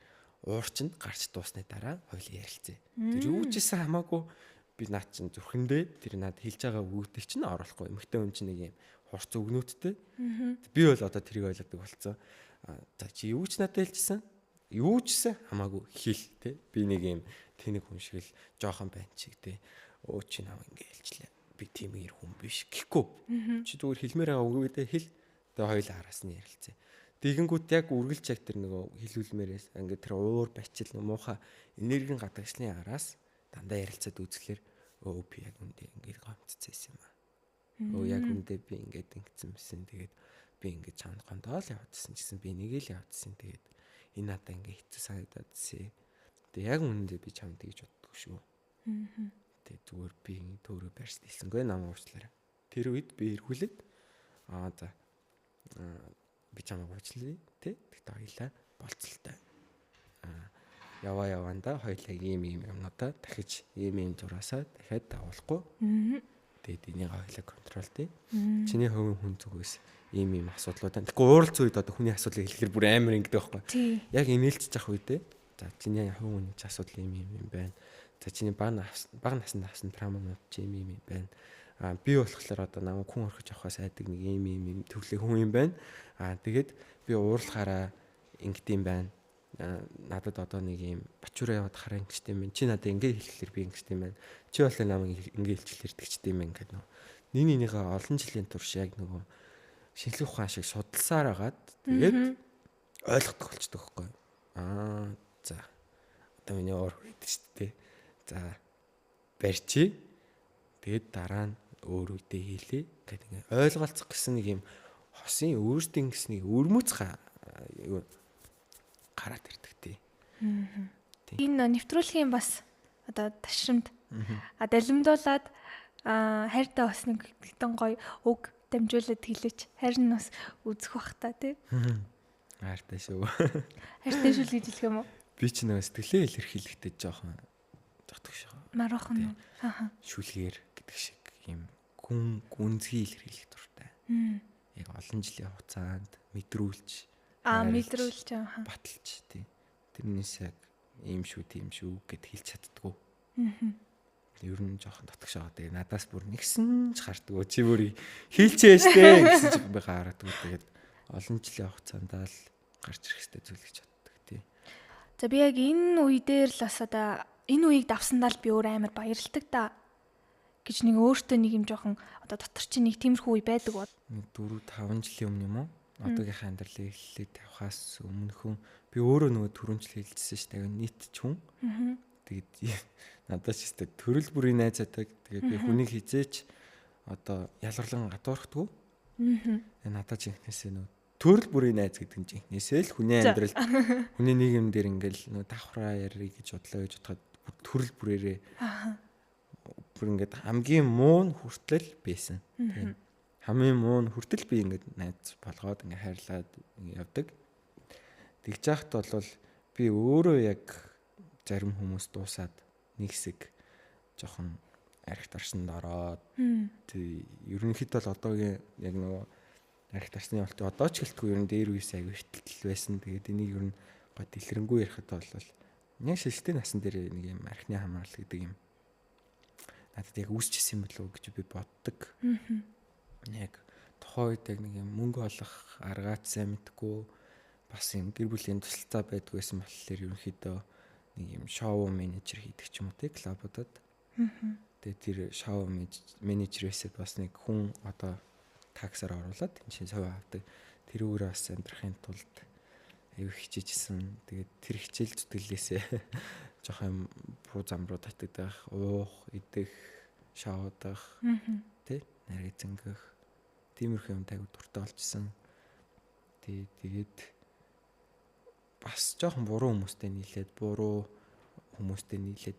S1: уурчинд гарч дуусны дараа хоёул ярилцъя. Тэр юу ч гэсэн хамаагүй би наад чин зүрхэндээ тэр над хэлж байгаа үгтэй чинь оруулахгүй. Эмэгтэй хүн чинь нэг юм хурц өгнүүдтэй. Би бол одоо тэрийг ойлгодог болцсон. За чи юу ч надад хэлжсэн. Юу ч гэсэн хамаагүй хэл те. Би нэг юм тэнэг хүн шиг л жоохон байна чиг те. Өө чи нав ингэ хэлчлээ. Би тийм их хүн биш гэхгүй. Чи зүгээр хэлмээр байгаа үгүүдээ хэл. Тэгээ хоёул араас нь ярилцъя. Тэгэнгүүт яг үргэлж яг тэр нөгөө хилүүлмээрээс ингээд тэр уур бачил муухай энергийн гадагшлын араас дандаа ярилцаад үзэхлээр өө би яг үндэ ингээд гомцсон юм аа. Өө яг үндэ би ингээд ингэсэн мэсэн. Тэгээд би ингээд чанд гондоо л явдсан гэсэн би нэг л явдсан. Тэгээд энэ надаа ингээд хэцүү санагдаад зэ. Тэгээд яг үндэ би чамд тэгж боддог шүү. Тэгээд зүгээр би төөрөө барьс хэлсэнгүй намайг уучлаарай. Тэр үед би эргүүлээд за би чамайг уучлаа тий. Тэгтээ хоёлаа болцолтой. Яваанда хоёлаа ийм юмнуудаа дахиж ийм зураасаа дахиад дагуулахгүй. Тэгээд энийг хоёлаа контролтэй. Чиний хувийн хүн зүгээс ийм асуудлууд. Тэгэхгүй ууралц үед одоо хүний асуудлыг хэлэхээр бүр амар ингэдэг байхгүй. Яг инээлж явах үедээ за чиний хувийн хүний асуудал ийм байна. За чиний бага насанд авсан травмууд чи ийм байна. Би болохоор одоо намайг хүн орхиж авахаас айдаг нэг ийм төвлөг хүн юм байна. Тэгээд би уурлахаараа ингэдэм байна. Надад одоо нэг ийм бачуураа яваад хараа ингэжтэй юм. Чи надад ингэ хэлэхлээр би ингэжтэй юм байна. Чи бол намайг ингэ хэлчихлээр тэгчтэй юм ингээд нөгөө нэгнийгээ олон жилийн турш яг нөгөө шинжлэх ухаан шиг судалсаар агаад тэгээд ойлгодог болчдөг байхгүй. За одоо миний уур хүрээд шүү дээ. За барьчи. Тэгээд дараа нь өөр үедээ хийлээ. Гэт ингээ ойлголцох гэсэн нэг юм хосын өөртөө гэсэн нэг өрмөц гараад ирдэг тий.
S2: Энэ нэвтрүүлгийн бас одоо ташрамд далимдуулаад хайртай бас нэг гэтэн гоё үг дамжуулаад хэлээч. Хайр нь бас үзэх бах та тий.
S1: Хайртай шүү.
S2: Хайртай шүү л гэж хэлэх юм уу?
S1: Би ч нэг сэтгэлээ илэрхийлэхдээ жоохон зогтгош.
S2: Маргахан уу?
S1: Шүлгээр гэдэг шиг юм гүнзгий илэрхийлэх дуртай. Яг олон жилийн хугацаанд мэдрүүлж
S2: мэдрүүлж
S1: баталж тий. Тэрнээс яг ийм шүү тийм шүү гэд хэлж чаддгүй. Ер нь жоохон дотгош байгаа. Тэгээ надаас бүр нэгсэн ч харддаг. Чи бүр хийлчээ штэ гэсэн чи би гаргадаг. Тэгээд олон жилийн хугацаанд л гарч ирэх хэрэгтэй зүйл гэж боддог тий.
S2: За би яг энэ үе дээр л бас одоо энэ үеийг давсандаа л би өөр амар баярлдаг та гэж нэг өөртөө нэг юм жоохон одоо дотор чинь нэг тиймэрхүү үе байдаг бод.
S1: 4-5 жилийн өмнө юм уу? Одоогийн амьдралыг эхлээд тавихаас өмнөхөн би өөрөө нөгөө түрүүнжил хэлжсэн шүү дээ. Нийт ч хүн. Тэгээд надад ч өстэй төрөл бүрийн найзаадаг. Тэгээд би хүнийг хизээч одоо ялгарлан гадуурхдаггүй. Надад ч ихнээсээ нөгөө төрөл бүрийн найз гэдэг нь жинхнээсээ л хүний амьдрал хүний нийгэм дээр ингээл нөгөө давхраа ярих гэж бодлоо гэж бодоход төрөл бүрээрээ бүр ингээд хамгийн муу нь хүртэл байсан. Тийм. Хамгийн муу нь хүртэл би ингээд найз болгоод ингээд хайрлаад явдаг. Тэгж яхад бол би өөрөө яг зарим хүмүүс дуусаад нэг хэсэг жоохон архит арсанд ороод тий ерөнхийдөө л одоогийн яг нөгөө архит арсны болт одоо ч гэлтгүй ер нь дээр үеэс аяг ихтэл байсан. Тэгээд энийг ер нь гоо дэлгэрэнгүй ярихад бол яг шилжтэй насан дээр нэг юм архины хамгаалал гэдэг юм надад яг үүсчихсэн юм болов уу гэж би боддог. Яг тухайн үед яг нэг юм мөнгө олох аргач сайн мэдгүй бас юм гэр бүлийн тусалцаа байдгүй байсан болохоор ерөнхийдөө нэг юм шоу менежер хийдэг ч юм уу тий клубуудад. Тэгээд тэр шоу менежерээсээ бас нэг хүн одоо таксаар оруулаад энэ чинь сувь авдаг. Тэрүүгээр бас амьдрахын тулд аюу хичээжсэн. Тэгээд тэр хичээл зүтгэлээсээ жоох юм буу зам руу татдаг, уух, идэх, шоудах, тий нарийн зөнгөх тиймэрхүү юм тайгуу дуртай болжсэн. Тэгээд бас жоохон буруу хүмүүстэй нийлээд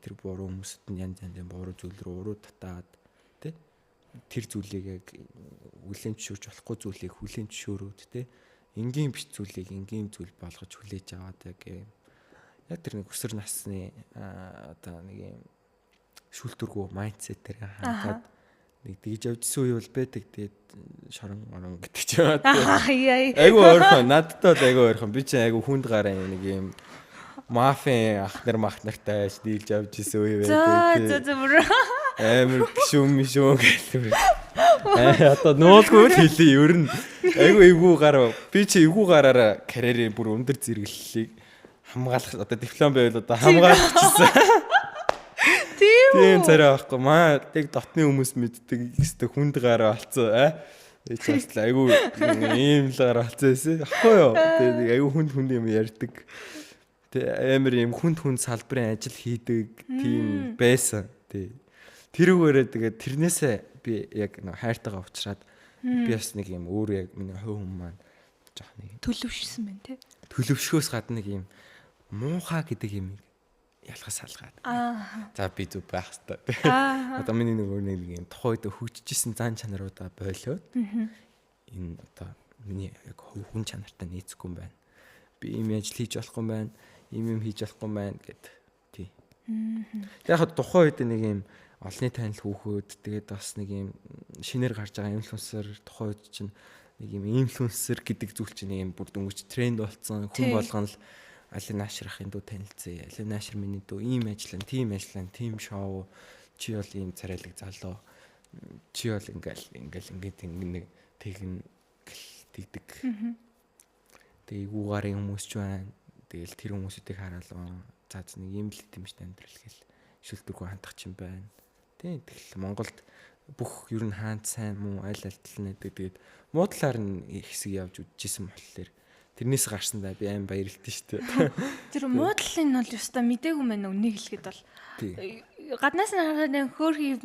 S1: тэр буруу хүмүүст нь янз янзын буруу зүйл рүү уруу татаад тий тэр зүйлийг яг хүлээн зөвшөөрч болохгүй зүйлийг хүлээн зөвшөөрөөд тий энгийн биш зүйлийг энгийн зүйл болгож хүлээж аваад яг тэр нэг өсөр насны одоо нэг юм шүүлтүргүү майндсетээр хандаад нэг дийж явжсэн үе бол байдаг. Тэгээд шорон гэдэг ч юм аа. Айгу ойрхон надтай бол айгу ойрхон. Би чинь айгу хүнд гараа нэг юм мафийн ахнартай дийлж явж исэн үе байдаг. Амар гүшүүм гэдэг. Одоо нуулгүй хэлий ер нь айгу эвгүй гараа. Би чи эвгүй гараараа карьерийн бүр өндөр зэрэглэлийг хамгаалах одоо диплом байвал одоо хамгаалчихсан. Тийм царай байхгүй. Маа яг дотны хүмүүс мэддэг ихтэй хүнд гараа болцсон. Эч бас айгу ийм л гараа болцсон байсан. Ахгүй юу? Тэгээд айгу хүнд юм ярьдаг. Тэ амар юм хүнд салбарын ажил хийдэг тийм байсан. Тэрүүгээрээ тэгээд тэрнээсээ би яг нэг хайртайгаа уучраад би бас нэг юм өөр яг миний хувь хүн маань жоох нэг
S2: төлөвшсөн байна тий.
S1: Төлөвшгөөс гадна нэг юм муухай гэдэг юм ялгаас салгаад. За би зүг байх хэрэгтэй. Одоо миний нэг өөр нэг юм тухайд хөгжижсэн зан чанаруудаа болоод энэ одоо миний яг хүн чанартай нийцэхгүй юм байна. Би ийм ажил хийж болохгүй юм байна. Ийм хийж болохгүй юм байна гэд тий. Яг тухайн үед нэг юм олонний танил хүүхүүд тэгээд бас нэг юм шинээр гарч байгаа инфлюенсер тухайн үед чинь нэг юм инфлюенсер гэдэг зүйл чинь нэг юм бүр дөнгөж тренд болсон. Хүн болгоно л аль наашрахын дүү танилцъя. Аль наашр миний дүү ийм ажиллана, тийм шоу. Чи бол ийм царайлаг залуу. Чи бол ингээл нэг тэгнэ тэгдэг. Тэгээ эгүүгарын хүмүүс ч байна. Тэгэл тэр хүмүүсүүдийг хараад за нэг юм л тэмчтэй амьдрал гэл шүлтүргүй хандах юм байна. Тий, тэгэл Монголд бүх ер нь хаанд сайн муу аль талын гэдэг. Тэгээд муу талаар нь хэсэг явж үдчихсэн болохоор тэрнээс гарсандаа би аим баярлалтай шүү дээ.
S2: Тэр муу талын нь бол ёстой мдээгүй мэн үнийг хэлэхэд бол гаднаас нь харахад нэг хөөрхий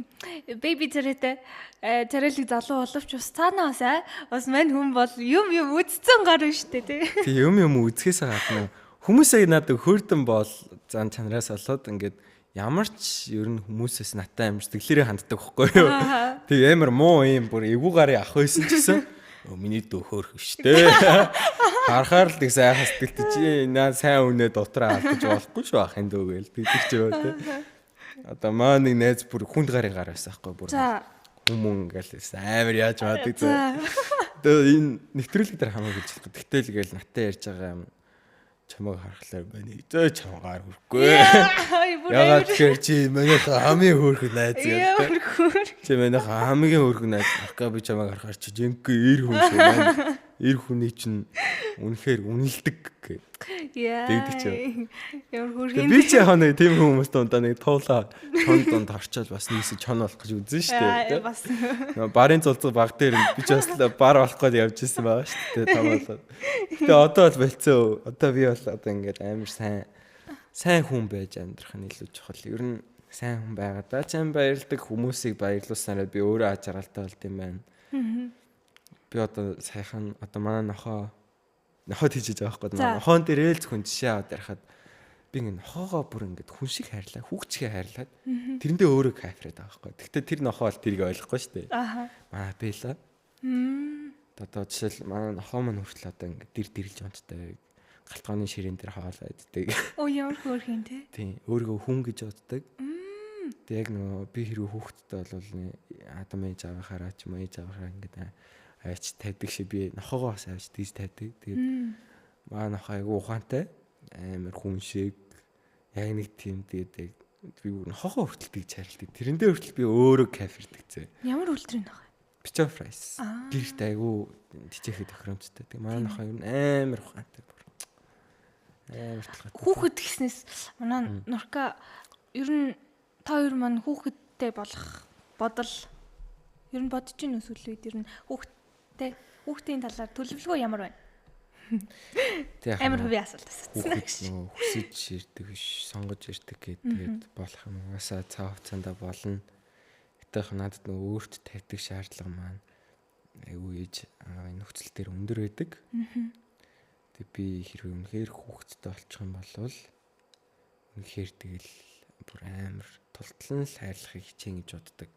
S2: бэби зэрэгтэй царайлаг залуу боловч бас цаанаас бас мань хүн бол юм үзсэн гар биш үү тий.
S1: Тий юм үзэхээс гадна хүмүүсээ надад хөөрдөн бол зан чанараас болоод ингээд ямар ч ер нь хүмүүсээс натаа амж тэглэрээ ханддаг байхгүй юу. Тэг амар муу юм бүр эвгүй гарын ах байсан ч гэсэн миний дүү хөөрх штэ. Харахаар л тэг сайхан сэтгэлтэй чи наа сайн үнэ дотроо алдаж болохгүй шүү ахын дүү гээл тэгдэг ч ёо тэ. Одоо маа нэг найз бүр хүнд гарын гар байсан байхгүй бүр. Хүмүүн ингээл амар яаж маадаг зөө. Тэгээ энэ нэвтрүүлэг дээр хамаагүй хэлж байгаа. Тэгтэл гээл натаа ярьж байгаа юм. Чамайг харахлаар байна. Зөө чамгаар хүрхгүй. Ягаад тэгэхээр чи манайх хамгийн хөөрхөн найз гэдэг. Чи манайх хамгийн хөөрхөн найз. Арка би чамайг харахаар чи жинхэнэ ир хүн шүү маань. Ир хүний чинь үнэхээр үнэлдэг гэх. Тэгдэг ч юм.
S2: Ямар хөөрхөн.
S1: Би чи хаа нэг тийм хүмүүс дундаа нэг туулаа чонд орчоод бас нийс чон болох гэж үзэн штэ.
S2: Бас.
S1: Барын цулцаг баг дээр би ч бас бар болох гээд явж ирсэн байгаа штэ. Тамаалаа. Гэтэ одоо бол болцоо. Одоо би бол одоо ингээд амар сайн хүн байж амьдрах нь илүү чухал. Ер нь сайн хүн байгаад да чам баярлдаг хүмүүсийг баярлуулснараа би өөрөө аж аргалтай болд юм байна. Би одоо сайхан одоо манай нохоо тийж байгаа байхгүй. Нохоон дээр ээлж хүн жишээ аваад ярахад би ингэ нохоогоо бүр ингэ хүн шиг хайрлаа, хүүхчгээ хайрлаад тэрэндээ өөрөө кайфраад байгаа байхгүй. Гэхдээ тэр нохоо бол тэрийг ойлгохгүй шүү дээ. Манай бэлээ. Одоо жишээл манай нохоо маань хүртэл одоо ингэ дэрэлж онцтой галтгооны ширээн дээр хоолоо иддэг.
S2: Оо ямар хөөрхөн те.
S1: Тийм, өөрийгөө хүн гэж боддог. Тэг яг нөгөө би хэрэг хүүхдтэй бол адам ээж авахаараа ч юм ээж авахаараа ингэ авч тавьдаг шиг би нохоогоо бас авч тийж тавьдаг. Тэгээд маа нохоо айгу ухаантай амар хүн шиг яг нэг тийм тэгээд би нохоогоо хүртэл тийж харилдаг. Тэрэндээ хүртэл би өөрөө кайфердэг зэ.
S2: Ямар үлдрийн нохоо?
S1: Пичо фрайс. Гэрт айгу тижээхэд тохиромжтой. Тэгээд маа нохоо юу амар ухаантай. Амар талхай.
S2: Хүүхэд гэснээс манай нурка ер нь та хоёр маань хүүхэдтэй болох бодол ер нь бодож ийн өсвөл үед ер нь хүүхдийн талаар төлөвлөгөө ямар байна? Амар хувийн асуулт асуусан.
S1: Хүсэж ирдэг биш, сонгож ирдэг гэдэг болох юм угаасаа цаа хугацаанд болно. Гэтэх надад нөгөө өөрт тавьдаг шаардлага маань айгүй ээж нөхцөл төр өндөр байдаг. Тэг би хэрвээ үнэхээр хүүхэдтэй болчих юм бол үнэхээр тэгэл бүр амар тултлан л хайрлахыг хичээн гэж боддог.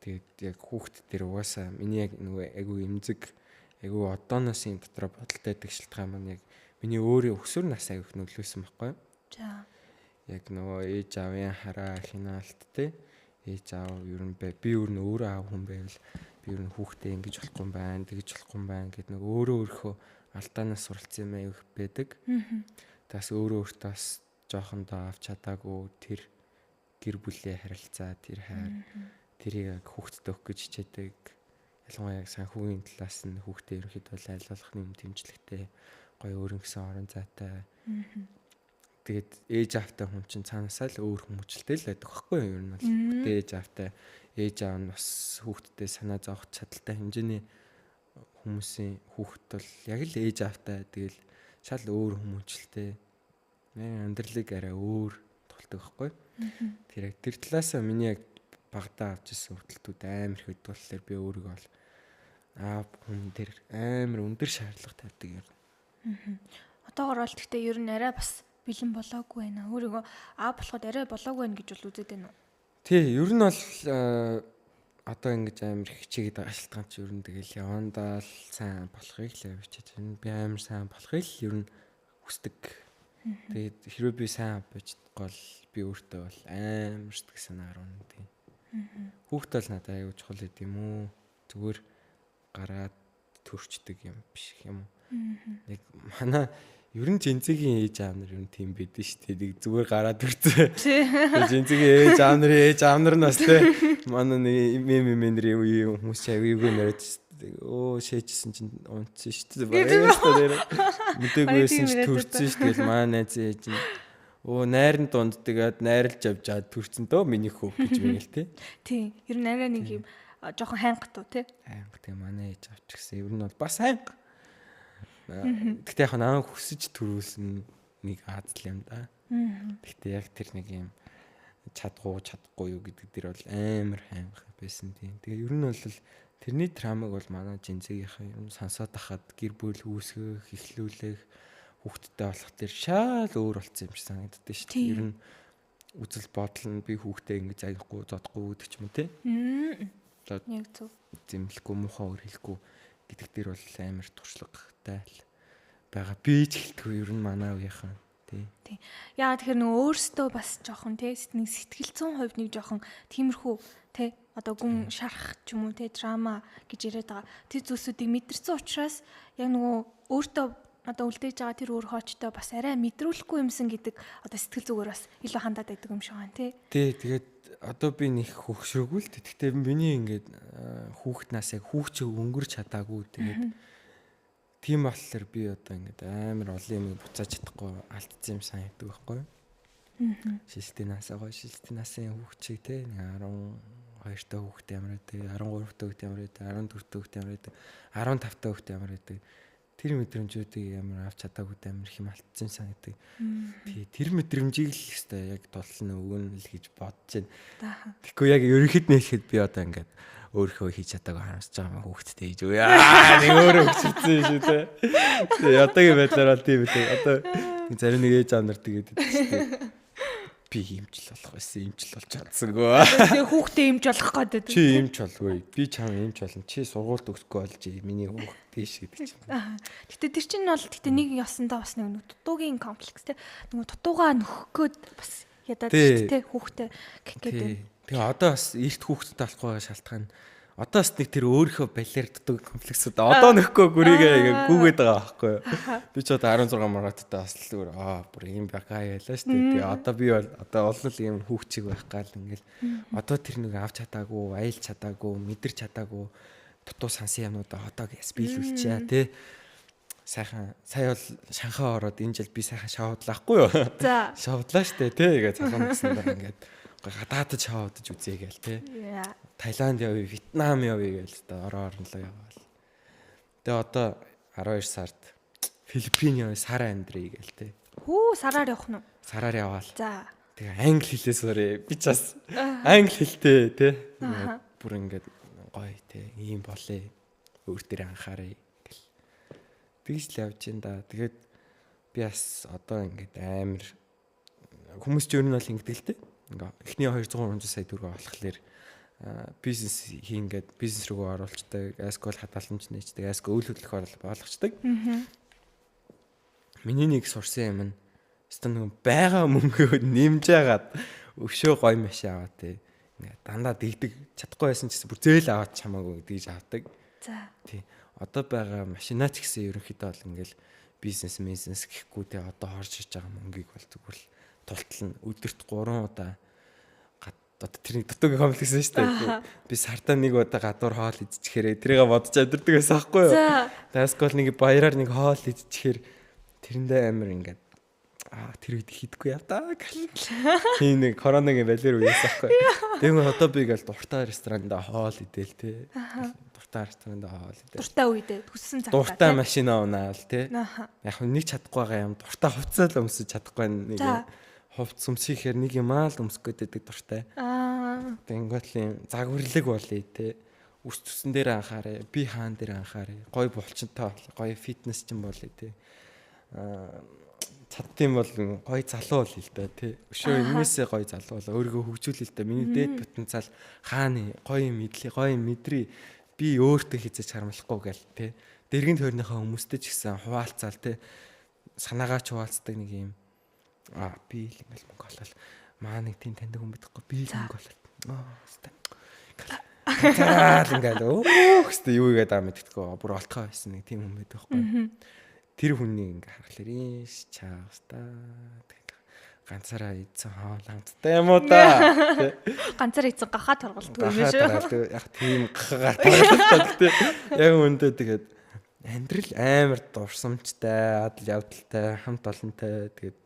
S1: Тэгээд яг хүүхэд дээр угаасаа миний яг нөгөө айгүй эмзэг айгүй одооноос юм дотроо бодолтой байдаг шалтгаан маань яг миний өөрийн өсвөр нас айгүйх нөлөөсөн байхгүй юу?
S2: За.
S1: Яг нөгөө ээж аавын хараа хинаалт те ээж аав ер нь би ер нь өөрөө аав хүн байвал би ер нь хүүхдээ ингэж болохгүй юм байна, тэгэж болохгүй юм байна гэд нөгөө өөрөө алдаанаас суралцсан юм айгүйх байдаг. Тас өөртөө бас жоохондоо авч чадаагүй тэр гэр бүлийн харилцаа тэр хайр тэрийг хүүхдэд өгөх гэж хичээдэг. Ялангуяа яг санхүүгийн талаас нь хүүхдээ ерөнхийдөө айлуулахны юм дэмжлэгтэй гоё өөрөнгөсөн орон зайтай. Тэгээд ээж аавтай хүн чинь цаанаасаа л өөр хүмүүжлтэй л байдаг байхгүй юу? Ер нь бол хүүхдээ ээж аавтай ээж аав нь бас хүүхдэдээ санаа зовох чадaltaй хэмжээний хүмүүсийн хүүхэд бол яг л ээж аавтай тэгэл шал өөр хүмүүжлтэй. Амьдралыг арай өөр тулдаг байхгүй. Тэр талаасаа миний яг багтаа авч ирсэн хүртэлтүүд амар их өдгөл болохоор би өөрийгөө бол аав хүн дээр амар өндөр шаардлага тавьдаг юм.
S2: Одоогоор бол гэхдээ ер нь арай бас бэлэн болоогүй байна. Өөрийгөө аав болоход арай болоогүй байна гэж бол үзээд байна уу?
S1: Тий, ер нь бол одоо ингэж амар хичээгээд байгаа шалтгаан чи ер нь тэгэл явандаа л сайн болохыг л явчихж байна. Би амар сайн болохыг л ер нь хүсдэг. Тэгээд хэрвээ би сайн байж гол би өөртөө бол амар сэтгэл санаа гарна тийм. Хүүхд бол надад аягүй чухал гэдэг юм уу? Зүгээр гараад төрчдөг юм биш юм уу? Яг манай ер нь жинзигийн ээж аав нар ер нь тийм байдэн шүү дээ. Нэг зүгээр гараад төрцөө. Жинзигийн ээж аав нар нас те манай нэг мемэр үе хүмүүс аягүй нэрэж өө шээжсэн чинь унтсан шүү дээ. Мэдээгүй байсан ч төрцөн шүү дээ. Манай найз ээж нь өө найрын дунд тэгээд найрлж авч чад төрцөн дөө миний хөөх гэж мэгэл те.
S2: Тийм. Ер нь арай нэг юм жоохон хайнгат уу те.
S1: Хайнга тийм манай ээж авч гисэн. Ер нь бол бас хайнга. Гэхдээ яг наа хүсэж төрүүлсэн нэг аадл юм да. Гэхдээ яг тэр нэг юм чадахгүй юу гэдэг дэр бол амар хайнга байсан тийм. Тэгээ ер нь бол тэрний драмаг бол манай жинзгийнхаа юм сонсоод тахад гэр бүл үүсгэх, эхлүүлэх, хүүхдтэй болох тэр шал өөр болсон юм шиг санагддаг шүү дээ. Ер нь үзэл бодол нь би хүүхдээ ингэж аяхгүй зодохгүй гэдэг ч юм уу те.
S2: Яг зөв.
S1: Зэмлэхгүй муухай өөр хэлэхгүй гэдэг дээр бол амар туршлагатай л байгаа. Би ч хэлтгүй ер нь манай үеийнхэн тий.
S2: Яа тэгэхээр нөгөө өөрсдөө бас жоохон тий сэтгэл зүйн хувьд нэг жоохон тиймэрхүү тий одоо гүн шарах ч юм уу тий драма гэж яриад байгаа. Тэр зүйлсүүдийг мэдэрсэн учраас яг нөгөө өөртөө одоо үлдээж байгаа тэр өөр хоочтой бас арай мэдрүүлэхгүй юмсан гэдэг одоо сэтгэл зүгээр бас илүү хандаад байдаг юм шиг байна тий.
S1: Тий тэгээд одоо би нэг хөвгшрөөгүй л гэхдээ миний ингээд хүүхднаас яг хүүхчээ өнгөрч чадаагүй тэгээд тийм болохоор би одоо ингээд амар олон юм буцааж чадахгүй алдсан юм санагддаг байхгүй. Шилтинасаа хүүхчээ те 12 та хүүхдээ ямар байдаг, 13 та хүүхдээ ямар байдаг, 14 та хүүхдээ ямар байдаг, 15 та хүүхдээ ямар байдаг. Тэр мэдрэмжүүдийг ямар авч чадаагүй амар их юм алдсан санагддаг. Тий, тэр мэдрэмжийг л хэвээр яг тулсан өгнө л гэж бодож байна. Тэгэхгүй яг ерөнхийд нэлэхэд би одоо ингээд өөрөө хийж чадаагүй харамсаж байгаа юм хүүхдтэй хийж үе. Нэг өөрөө өгчөрсөн шүү дээ. Тэгээ одоогийн байдлаар бол тийм үү. Одоо зарим нэг ээж аав нар тэгээд дээ. Би имжил болох байсан, имжил болж чадсангүй.
S2: Тэгээ хүүхдээ имж болох гэдэг.
S1: Чи имж болгүй. Би чам имж болно. Чи сургуульд өгсөхгүй болж миний хүүхд тийш гэдэг чинь.
S2: Гэтэ тэр чинь бол нэг ёсондоо бас нэг дутуугийн комплекс те. Нэг дутуугаа нөхөх гээд бас ядаад шүү дээ хүүхдээ гэдэг.
S1: Тэгээ одоо бас эрт хүүхдтэй болохгүй байгаа шалтгаан. Одоо бас нэг тэр өөрийнхөө балиар дутуу комплексүүд одоо нөхгүй гүрийгээ гүгээд байгаа байхгүй юу. Би ч одоо 16 мараттай бас л бүр юм бага яалаа шүү дээ. Тэгээ одоо би бол одоо олон юм хүүхчиг байх гал ингээл одоо тэр нэг авч чадаагүй, аялж чадаагүй, мэдэрч чадаагүй дутуу сансын юмнуудаа одоо гэс биелүүлчихээ тий. Сайхан сая бол Шанхай ороод энэ жил би сайхан шавуудлаахгүй юу. За. Шавуудлаа шүү дээ тий. Тэгээ цагаан гэсэн даа ингээд гадаадд шавуудаж үзье гээл тий. Таиланд явъя, Вьетнам явъя гээл та ороорнлоо яваал. Тэгээ одоо 12 сард Филиппин явъя, сар амьдрий гээл тий.
S2: Хүү сараар явах нь уу?
S1: Сараар яваал.
S2: За.
S1: Тэгээ англи хэлээ сурээ. Би ч бас англи хэлтэй тий. Бүр ингээд гоё тий. Ийм болъё. Өөр дээр анхаарай гэл. Тэгж л явж ин да. Тэгээд би бас одоо ингээд амар хүмүүс ч өөр нь бол ингэдэг л тий. Ингээ эхний 200 сая төгрөг олохлоор бизнес хийнгээд бизнес рүү оруулцдаг, аскол хадгаламж нээждэг, аскол үйл хөдлөх болгочдаг. Миний нэг сурсан юм нь өстө нэг байгаа мөнгөө нэмж яагаад өвшөө гоё машин аваа те. Ингээ дандаа дэгдэг чадахгүй байсан ч гэсэн бүр зөөл аваад чамаагүй гэж авдаг.
S2: За.
S1: Тий. Одоо байгаа машинаа ч гэсэн ерөнхийдөө бол ингээл бизнес гэхгүй те одоо хорж иж байгаа мөнгийг бол зүгээр л тултал нь өдөрт 3 удаа одоо тэрний дутуугийн комплекс нь шүү дээ. Би сартаа нэг удаа гадуур хоол идчихээрээ тэрийг бодож амьдрдаг байсан байхгүй юу? Таскол нэг баяраар нэг хоол идчихээр тэрэндээ амар ингээд тэр үед хийдэггүй явдаа гэл. Тийм нэг коронагийн балер үеэс байхгүй. Тэгвэл одоо би ингээл дуртай ресторанда хоол идээл те. Дуртай ресторанда хоол идээл.
S2: Дуртай үедээ төссөн цагтаа.
S1: Дуртай машина унаал те. Яг нэг чадахгүй байгаа юм. Дуртай хувцас л өмсөж чадахгүй нэг хувцас өмсөхээр нэг юм аа л өмсөх гэдэг дуртай. Тэнгуэл юм загварлаг болъё те. Үс төсөн дээр анхаарай. Би хаан дээр анхаарай. Гой булчинтай болъё. Гой фитнес ч юм болъё те. чаддсан бол гоё залуу бол л да тий. Өшөө энэсээ гоё залуу бол өөрийгөө хөгжүүлээ л да. Миний дээд потенциал хааны гоё мэдлээ, гоё мэдрий би өөртөө хийж харамлахгүй гэл тий. Дэргийн тойрныхаа хүмүүстэй ч гэсэн хуваалцаал тий. Санаагаа ч хуваалцдаг нэг юм би л ингээл мөнгө олол маа нэг тийм таньдаг хүн байхгүй би л мөнгө олол хэвээ ингээл өөхөстө юу игээд байгаа мэдтгэхгүй бүр олтгоо байсан нэг тийм хүн байдаг байхгүй тэр хүний ингээ харахаар ийш чаавста ганцаараа ийдсэн хоол хамттай юм уу да
S2: ганцаараа ийдсэн гахаа торголтгүй юм шүү
S1: яг тийм гахаар торголттой яг өндөө тэгээд амьдрал амар дурсамжтай, адал явдалтай, хамт олонтой тэгээд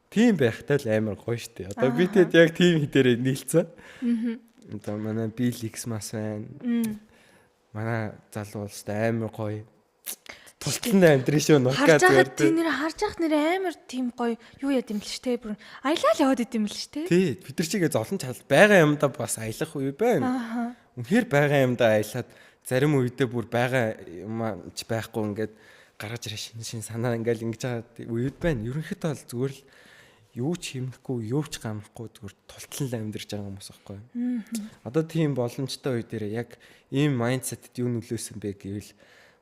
S1: тийм байхтай л амар гоё штэ. Одоо би тэгэд яг тийм хідээрээ нийлцээ. Одоо манай Биликс мас байна. Манай залуу уус амар гоё. Тулталнд амьдрын шүү нукаа зүгээр.
S2: Тий нэр харж явах нэр амар тийм гоё юу яд юм л штэ бүр аялал яваад идэм л штэ.
S1: Тий бид нар чигээ золон чал байгаа юмдаа бас аялах үе байна. Үнэхээр байгаа юмдаа аялаад зарим үедээ бүр байгаа юм ч байхгүй ингээд гаргаж ирэх шин санаа ингээл ингэж байгаа үед байна. Ерөнхийдөө бол зүгээр л юу ч хэмнэхгүй, юу ч гамхгүй зүгээр тултлан амьдарч байгаа хүмүүс байхгүй. Одоо тийм боломжтой үе дээр яг ийм майндсетэд юу нөлөөсөн бэ гэвэл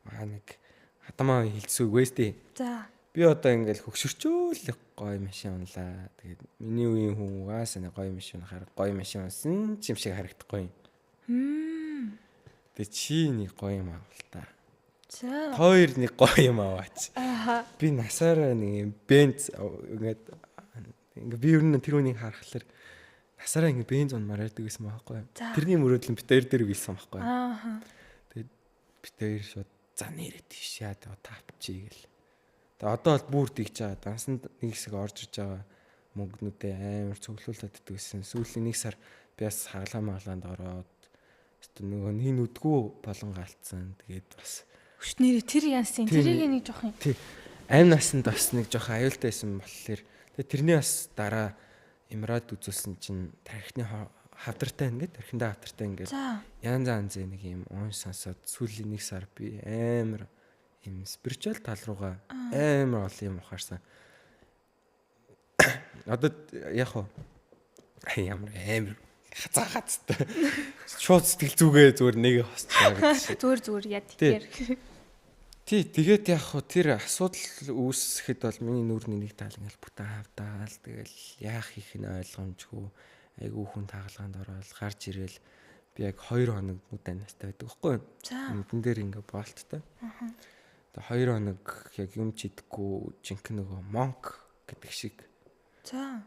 S1: нэг хатамаа хэлцүүгээс тий.
S2: За.
S1: Би одоо ингээл хөгшөрчөөл гоё машин унлаа. Тэгээд миний үеийн хүн угаасаа нэг гоё машин хараг гоё машин унсан юм шиг харагдахгүй юм. Тэгээ чи нэг гоё юм аавал та.
S2: За.
S1: Хоёр нэг гоё юм аваач. Би насаараа нэг юм бенз ингээд би ер нь тэр үнийг харахаар насаараа ингээд бенз унмаар ярьдаг гэсэн байхгүй. Тэрний мөрөөдөл нь битээр дээр билсэн байхгүй. Тэгээд битээр шууд за нэрээ тийш яа тавчий гэл. Тэгээ одоо бол бүр тэгж байгаа. Дансанд нэг хэсэг орж иж байгаа мөнгнүүдээ амар цөглүүлээд идэгсэн. Сүүлийн нэг сар би бас хаглаамааланд ороод нөгөө нэг нүдгүү болон галцсан. Тэгээд бас
S2: өшнэрээ тэр янсын тэрийг нэг жоох юм.
S1: Тий. Амь насанд бас нэг жоох аюултай байсан болохоор тэгээд тэрний бас дараа имрад үзүүлсэн чинь тархины хавдартай ингээд тархиндаа хавдартай ингээд янз нэг юм уун сонсоод сүүлийн нэг сар би амар юм спиричуал тал руугаа амар олон юм ухаарсан. Одоо яг хоо ямар амар хазаахацтай шууд сэтгэл зүгээ зүгээр нэг хосч байгаа гэж.
S2: Зүгээр яа тэгэхээр.
S1: Тий, тэгээд яг хоо тэр асуудал үүсэхэд бол миний нүрийн нэг тал ингээл бүтэн хавдаал тэгэл яах их нь ойлгомжгүй айгүй хүн тагалгаанд ороод гарч ирэл би яг 2 хоног нүдэн настай байдаг байхгүй юу? Нүдэн дээр ингээ болттой. Тэгээ 2 хоног яг юм ч идэхгүй жинхэнэ нөгөө монк гэдэг шиг.
S2: За.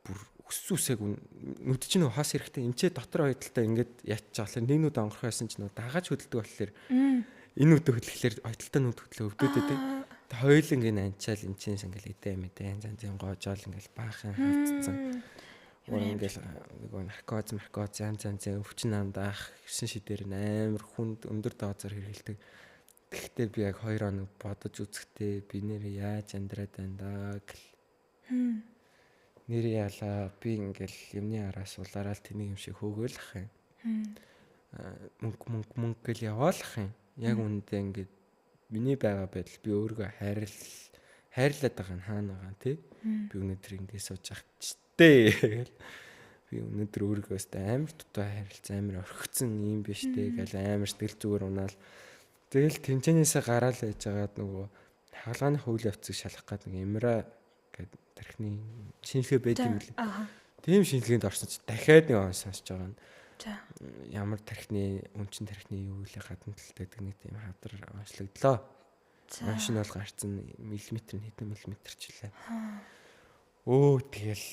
S1: Бүр өссөөсэйг нүд чинь хас хэрэгтэй эмчээ дотор ойдолтой ингээд ятчих болохоор нэг нүд онгорох байсан чинь дагааж хөдөлдөг болохоор энэ нүд хөдлөхлөөр ойдолтой нүд хөдлөө өвдөд байдаг. Тэгээ хоёул ингээд анчаал эмчээс ингээд идэ мэдээ янз гоожоол ингээд баахан хавцсан. Ингээд нөгөө наркоз янз өвчин намдаах 9 шидээр амар хүнд өндөр доозоор хэрэгэлдэг. Тэгэхдээ би яг 2 хоног бодож үзэхдээ би нэр яаж амьдраад байна даа гэл. Нэр яалаа би ингээл юмны араас улаараа л тэнийг юм шиг хөөгөөл ах юм. Мөнгө гэл яваалах юм. Яг үүндээ ингээд миний байгаа байдал би өөрийгөө хайрлаад байгаа нь хаана байгаа тий. Би өнөөдөр ингээд сууж ах чтэй. Би өнөөдөр өөрийгөө амар дутуу хайрлцсан амар орхигдсан юм биш тий гэл амар сэтгэл зүгээр унаал. Тэгэл тэмцэнээсээ гараал байж байгаад нөгөө хаалганы хөвөл явцыг шалах гэдэг нэг имра гэдэг тархины шинжилгээ байт юм л. Тийм шинжилгээнд орсон чи дахиад нэг он сонсож байгаа нь. Ямар тархины үнчин тархины юу вэ гадна талтай гэдэг нэг тийм хавдар онцлогдлоо. Машин бол гарцсан миллиметр хэдэн миллиметр ч үлээ. Тэгэл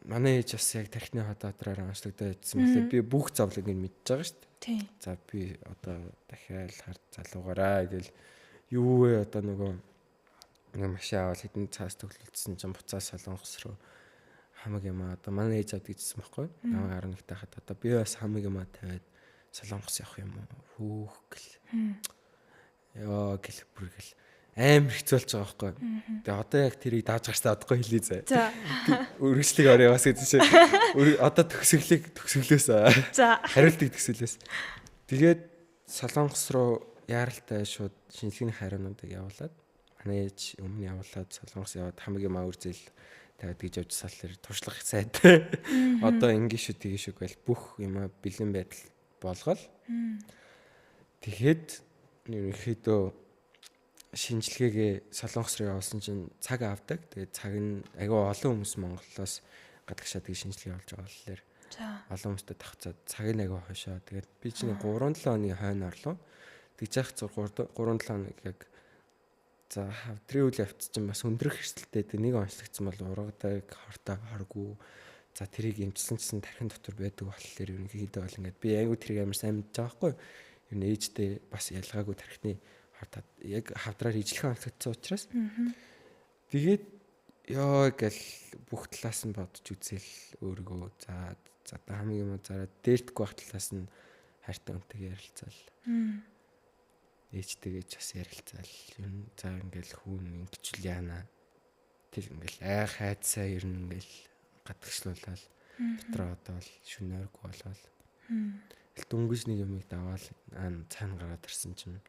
S1: манай ээж бас яг тархины хадаадраар онцлогдоод идсэн болохоор би бүх зовлыг нь мэдж байгаа шүү дээ. За би одоо дахиад хард залуугаараа гэл юу вэ одоо нөгөө машин аваад хэдэн цаас төглөлдсөн чинь буцаа солонгос руу хамаг юм одоо манай ээж авд гэжсэн байхгүй намайг 11 тахад одоо би бас хамаг юм тавиад солонгос явах юм уу хүүх гэл ёо гэл бүр гэл амар хэцүүлж байгаа байхгүй тэгээ одоо яг тэрийг дааж гарсаа одохгүй хэлээ зэ өргөжлөг орё бас гэдэг чинь одоо төгсгөлөөс хариултыг төгсгөлөөс тэгээд солонгос руу яаралтай шууд шинжилгээний хариунуудыг явуулаад манай ээж өмнө явуулаад Солонгос яваад хамгийн маа үрзэл тавиад гэж явж саллаар туршлах сайд. Одоо ингэ шүү тгий шүү гэл бүх юм бэлэн байдал болгол. Тэгэхэд ерөнхийдөө шинжилгээгээ Солонгос руу явуулсан чинь цаг авдаг. Тэгээд цаг нь агүй олон хүмүүс Монголоос гадагшаад тгий шинжилгээ болж байгаа болохоор олон хүмүүстэй тавцаад цаг нь агүй хойшоо. Тэгээд би чинь 3-7 оны хойно орлоо. Тэгж яах 3-7 хоног яг за хавдрын үйл явц чинь бас өндрөх хэрсэлтэй нэг онцлогдсон бол ургадаг хортой хоргүй за тэрийг эмчилсэн тархин дотор байдаг болохоор ерөнхийдөө бол ингээд би айгүй тэрийг амар сайн мэдж байгаа байхгүй юу энэ ээжтэй бас ялгаагүй тархины хортод яг хавдраар ижлэхэн онцлогдсон учраас тэгээд ёо гэл бүх талаас нь бодож үзэл өөрийгөө за хамгийн юм зараад дээртгүй байх талаас нь хайртай үнтэйг ярилцаал ээжтэйгээ бас ярилцаал юм за ингээл хүүн ингэчл яана тэр ингээл хайцаа ер нь ингээл гадагшлуулаад дотроо одоо л шүнээргүй болоод дөнгөж нэг юмыг даваал цаана гараад ирсэн чинь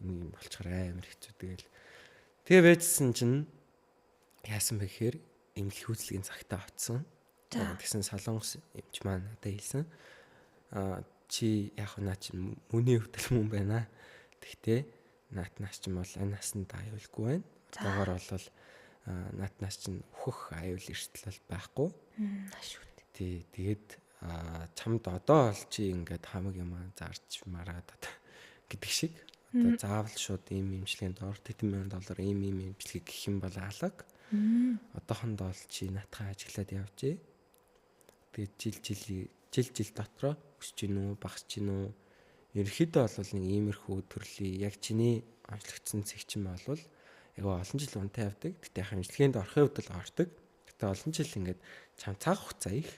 S1: нэг юм болчихоор амар хэцүү тэгээ байжсэн чинь яасан бэ гэхээр эмнэлэг хүйцлэгийн цагтаа очсон тэгсэн Солонгос эмч маань надад хэлсэн чи яг наа чи мөний хөдөл мөн байна. Гэхдээ наатнаас ч юм бол энэ насанд аюулгүй байна. Одоогоор бол наатнаас ч өөхөх аюул эрсдэл байхгүй.
S2: Шүү дээ.
S1: Тий, тэгээд чамд одоо бол чи ингээд хамаг юм зарж мараад гэдэг шиг одоо заавал шууд ийм имчилгээнд ор $10,000 ийм имчилгээ гэх юм бол алга. Одоохондоо бол чи наатахаа ажиглаад явжээ. Тэгээд жил дотроо өсөж гинүү, багасж гинүү. Ерөнхийдөө бол нэг иймэрхүү төрлийн яг чиний онцлогдсон цэгчин болвол яг олон жил унтаа явдаг. Гэтэ хэмжлэгэнд орохын үед л ордог. Гэтэ олон жил ингээд чам цаг хугацаа их.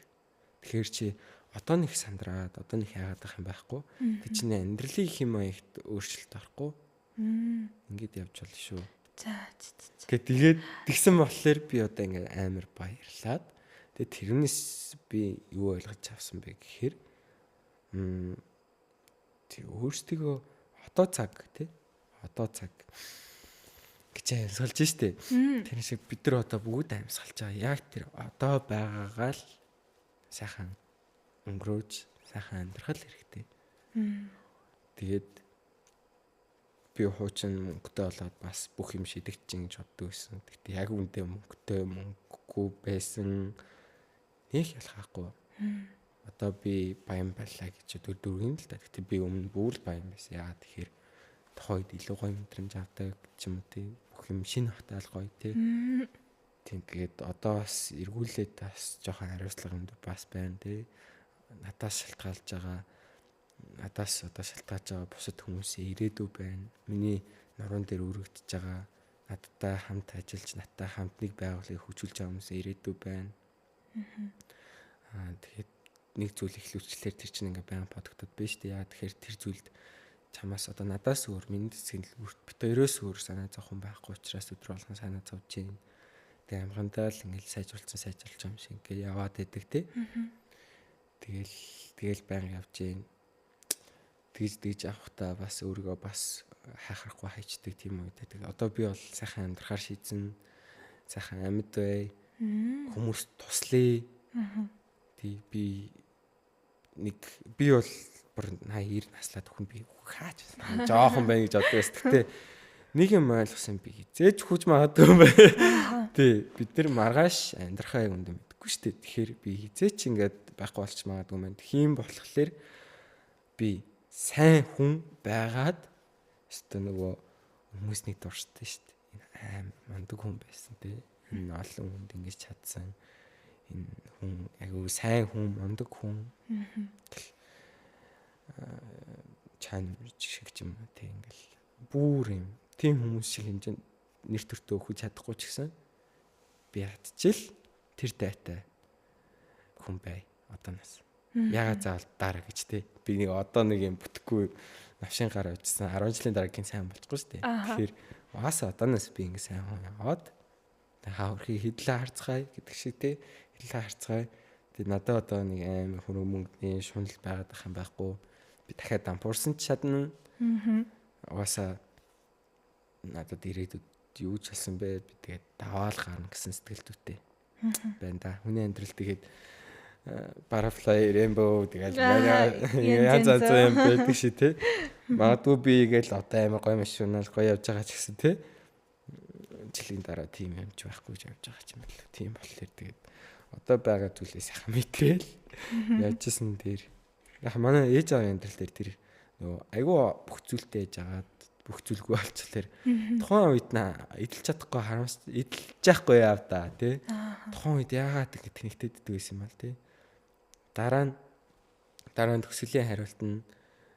S1: Тэгэхээр чи одоо нэг сандраад одоо нэг яагаад байх юм байхгүй. Тэг чиний амьдралын хэм маягт өөрчлөлт орохгүй. Ингээд явж болно шүү. Тэгээд тэгсэн болохоор би одоо ингээд амар баярлаад тэгээд тэрнээс би юу ойлгож авсан бэ гэхээр тэг өөрсдөө одоо цаг гэж амьсгалж штэ. Тэр шиг бид нар одоо бүгд амьсгалж байгаа. Яг тэр одоо байгаагаа л сайхан өнгөрөөж сайхан амьдрах хэрэгтэй. Тэгээд би хуучин мөнгөтэй болоод бас бүх юм шидэгч чинь гэж боддог байсан. Тэгтээ яг үндэ мөнгөгүй байсан нэг ялгаахгүй. Одоо би баян байлаа гэж дөрвийн л да. Тэгтээ би өмнө бүр баян байсан. Яагаад тэгэхээр тохойд илүү гоё мэдрэмж авдаг ч юм уу тий. Бүх юм шинэ хатаал гоё тий. Тийм тэгээд одоо бас эргүүлээд бас жоохон хариуцлага юм бас байна тий. Надаас шалтгаалж байгаа бусад хүмүүсийн ирээдүй байна. Миний нуруунд дээр өргөдөж байгаа надтай хамт ажиллаж надтай хамт нэг байгууллагыг хөгжүүлж байгаа хүмүүсийн ирээдүй байна. Тэгээд нэг зүйл ихлүүлчлээр тэр чинь ингээ баян бодогдод байна шүү дээ. Яа тэгэхээр тэр зүйлд чамаас одоо надаас өөр миний сэтгэл бит хоёроос өөр санаа зовхон байхгүй учраас өдөр болгон санаа зовж байна. Тэгээ амхандаа л ингээл сайжруулсан юм шиг ингээ яваад байдаг тий. Тэгэл баян явж байна. Тэгж авахтаа бас өөрийгөө бас хайхрахгүй хайчдаг тийм үү. Тэгээ одоо би бол сайхан амьдрахаар шийдсэн. Сайхан амьд бай. Хүмүүст туслая. Тий би бол бүр 80-90 наслаад хүн би хаач жоохон байна гэж боддог байсан. Гэтэ нэг юм ойлгосон би хизээж хүч магадгүй юм байна. Тий бид нар маргааш амьдрахаа юм мэдгүй шүү дээ. Тэгэхээр би хизээч ингээд байхгүй болч магадгүй юм. Тийм болохоор би сайн хүн байгаад өстө нөгөө хүмүүсний дурштай шүү дээ. Энэ аим мундаг хүн байсан тий. Энэ олон хүнд ингэж чадсан. Энэ хүн айгүй сайн хүн, мундаг хүн. Чань шиг юм тий ингээл бүр юм тийм хүмүүс шиг хэмжээнд нэр төртөө өгч чадахгүй ч гэсэн би ядчил тэр дайтай хүн бай одооноос. Ягаад заавал дараа гэж тий. Би нэг одоо нэг юм бүтэхгүй навшин гараа авчихсан 10 жилийн дараагийн сайн болчихгүй шүү дээ. Тэгэхээр угаасаа одооноос би ингэ сайн хүн яваад хааврхи хэдлээ харцгаая гэдэг шиг тий. Хэдлээ харцгаая. Тэгээ надад одоо нэг аим хөрөнгө мөнгөний шунал байгаад байх юм байхгүй. Би дахиад дампуурсан ч чадна. Угаасаа надад ирээдүйд юу ч хэлсэн бэ би тэгээд даваал гарна гэсэн сэтгэлдүүтэй байна да. Хүний амьдрал тэгээд butterfly rainbow тэгээд янз янз юм байдаг ши тий. Магадгүй би гээл одоо амар гоё машинаар гоё явж байгаа ч гэсэн тий. Жилийн дараа тийм юмч байхгүй явж байгаа ч юм байна. Тийм болохоор тэгээд одоо байгаа зүйлээс яхаа мэдрээл яажсэн дээр. Яг манай ээж аваа амьдрал дээр тэр нөгөө айгүй бүх зүйлтэй ээж агаад бүх зүйлгүй болчихлоо. Тухайн үед эдэлж чадахгүй харамс эдэлж яахгүй яав да тий. Тухайн үед яагаад ингэ тэнэгтэйддэг байсан юм бол тий. Дараа нь төгсгөлийн хариулт нь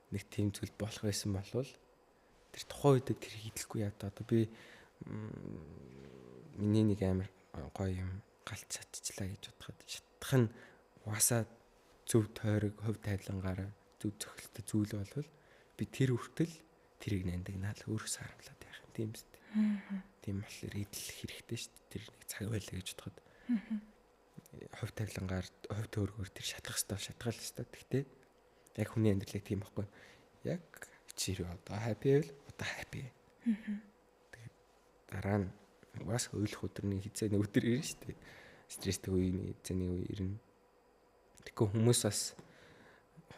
S1: нэг тийм зүйл болох байсан болвол тэр тухайн үед тэр хийдэлгүй яа одоо би миний нэг амар гоё юм галт чадчихлаа гэж бодоход шатах нь угаасаа зөв тойрог хөв тайлангаараа зөв зохилттой зүйл болвол би тэр хүртэл тэрийг нандинаад өөрөөсөө харамлаад байх юм тийм үст. Тийм болохоор идэл хэрэгтэй шүү дээ. Тэр нэг цаг байлаа гэж бодоход. Хөв тавилангаар хөв төөргөөр тэр шатлах шатгаал хэвээр. Гэхдээ яг хүний амьдралыг тийм байхгүй. Яг чир одоо happy байл одоо happy. Тэгээд дараа нь бас өөлөх өдрний хизээ нэг өдөр ирнэ шүү дээ. Стресстэй үеийн хизээний үе ирнэ. Тэгэхгүй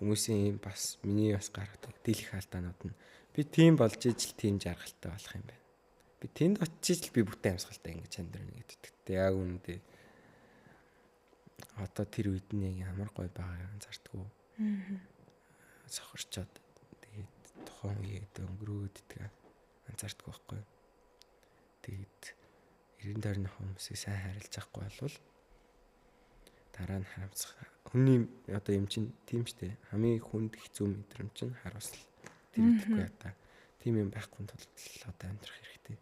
S1: хүмүүсийн бас миний бас гаргадаг дийлэх алдаанууд нь би тийм болж ижил тийм жаргалтай болох юм байна. Би тэнд очиж ижил би бүтээн амьсгалтай ингэж амьдрна гэдэг. Тэ яг үнэндээ одоо тэр үед нь ямар гоё байгааг анзаардгүй. Сохорчоод тэгээд тухайн үеэд өнгөрөөд идэх анзаардгүй байхгүй. Тэгээд 90 дөрвөн хүмүүсийг сайн харилж авахгүй болвол дараа нь харамсах хүний одоо юм чинь тийм штэ хамгийн хүнд хэцүү мэдрэмж чинь харамсал тэр идэхгүй ята тийм юм байхгүй тул одоо амьдрах хэрэгтэй.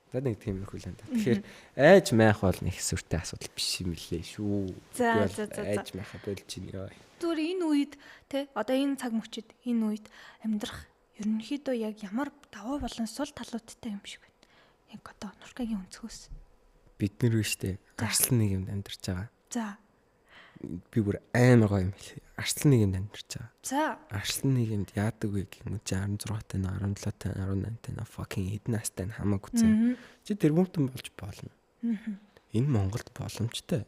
S1: За нэг тийм их үлэн та. Тэгэхээр айж майх бол нэг сүртэй асуудал биш юм лээ шүү.
S2: За
S1: айж майха болж ийн ёо.
S2: Зүгээр энэ үед те одоо энэ цаг мөчид энэ үед амьдрах ерөнхийдөө яг ямар даваа болон сул талуудтай юм шиг байна. Яг одоо Нуркагийн өнцгөөс
S1: бид нэр үштэй арслан нэг юмд амьдарч байгаа.
S2: За.
S1: Би бүр амар гоё юм хэлээ. Арслан нэг юмд амьдарч байгаа.
S2: За.
S1: Арслан нэг юмд яадаг вэ гэх юм 16 тань 17 тань 18 тань fucking эдэн настай хамаагүй зэн. Чи тэрбумтэн болж болно. Энэ Монголд боломжтой.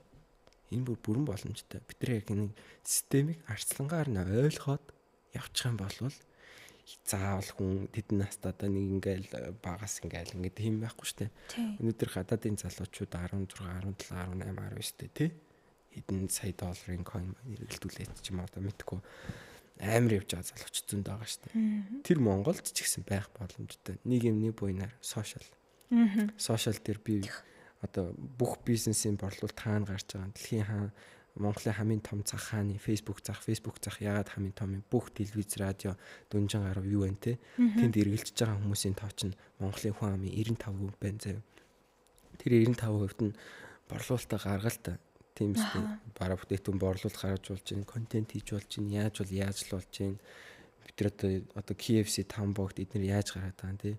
S1: Энэ бүрэн боломжтой. Бид нар яг нэг системийг арслангаар нь ойлгоод явчих юм бол заавал хүн тэдэн настай одоо нэг ингээл багаас ингээл ингээд тийм байхгүй штэ. Өнөөдөр гадаадын залуучууд 16, 17, 18, 19 тэ тий. Хэдэн сая долларын coin хэрэглүүлээд ч юм уу одоо мэдгүй амар явж байгаа залуучууд зөнд байгаа штэ. Тэр Монголд ч гэсэн байх боломжтой. Нэг юмны буйнаар сошиал. Сошиал дээр би одоо бүх бизнесийн борлуулалт хаана гарч байгаа дэлхийн Монголын хамгийн том зах хааны Facebook зах ягаад хамгийн том юм бүх телевиз радио дүнжин гарав юу вэ те тэнд эргэлж байгаа хүмүүсийн тоо чинь Монголын хүн амын 95% байна заяа. Тэр 95% нь борлуулалтаа гаргалтай тийм үстэй бараа бүтээтэн борлуулалт гаргаж болж байна, контент хийж болж байна, яаж л болж байна. Бид нар одоо KFC тамбогт эдгээр яаж гараад байгаа те.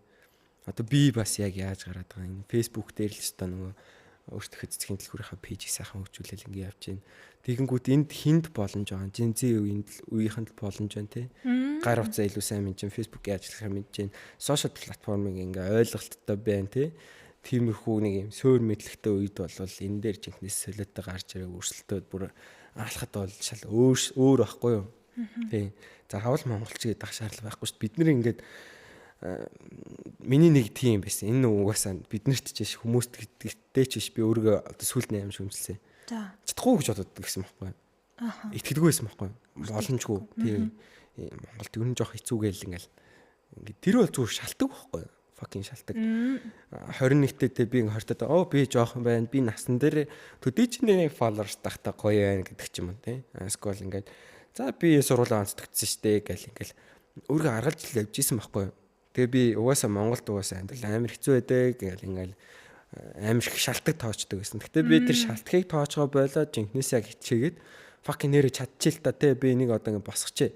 S1: Одоо би бас яг яаж гараад байгаа энэ Facebook дээр л ч та нөгөө өөртөө эцгийн дэлгүүрийнхаа пэйжийг сайхан хөгжүүлэл ингэ явж байна. Тэгэнгүүт энд хинд боломж байгаа. Gen Z үеийнхэнд боломж байна те. Гар утсаа илүү сайн мэдж байна. Facebook-ийг ажиллахаар мэдж байна. Сошиал платформыг ингээ ойлголттой байна те. Тиймэрхүү нэг юм суур мэдлэгтэй үед бол энэ дээр жинхнээс солиотой гарч ирээ өрсөлдөөд бүр алхахад бол шал өөр байхгүй юу. Тий. За хавал монголч гэдэг ах шаардлага байхгүй шүү дээ. Бид нэр ингээд миний нэг тийм байсан. Энэ угаасаа биднэрт ч биш хүмүүст гэдэгтэй ч биш би өөрийгөө одоо сүлд 8 шүмжилсэн.
S2: За.
S1: Чадахгүй гэж бодод гэсэн байхгүй юу? Аха. Итгэдэггүй байсан байхгүй юу? Боломжгүй. Тийм. Монголд ер нь жоох хэцүүгээл ингээл тэр бол зүгээр шалтгаан байхгүй юу? Fucking шалтгаан. 21-т би ингээ хортод би жоохон байна. Би насан дээр төдий ч нэг followers тахта гоё байна гэдэг ч юм уу тий. Скол ингээд за би сургуулаа онцлогдсон штэ гэл ингээл өөрийгөө аргалж л явж исэн байхгүй юу? Тэгээ би угаасаа Монголд угаасаа амьдрал амар хэцүү байдаг гэл ингээл амар их шалтгаан тоочдөг гэсэн. Гэтэ би тэр шалтгаыг тоочгоо болоод жинхнээсээ хичээгээд fucking нэрэ чадчихил та те би нэг одоо ингээ босгочээ.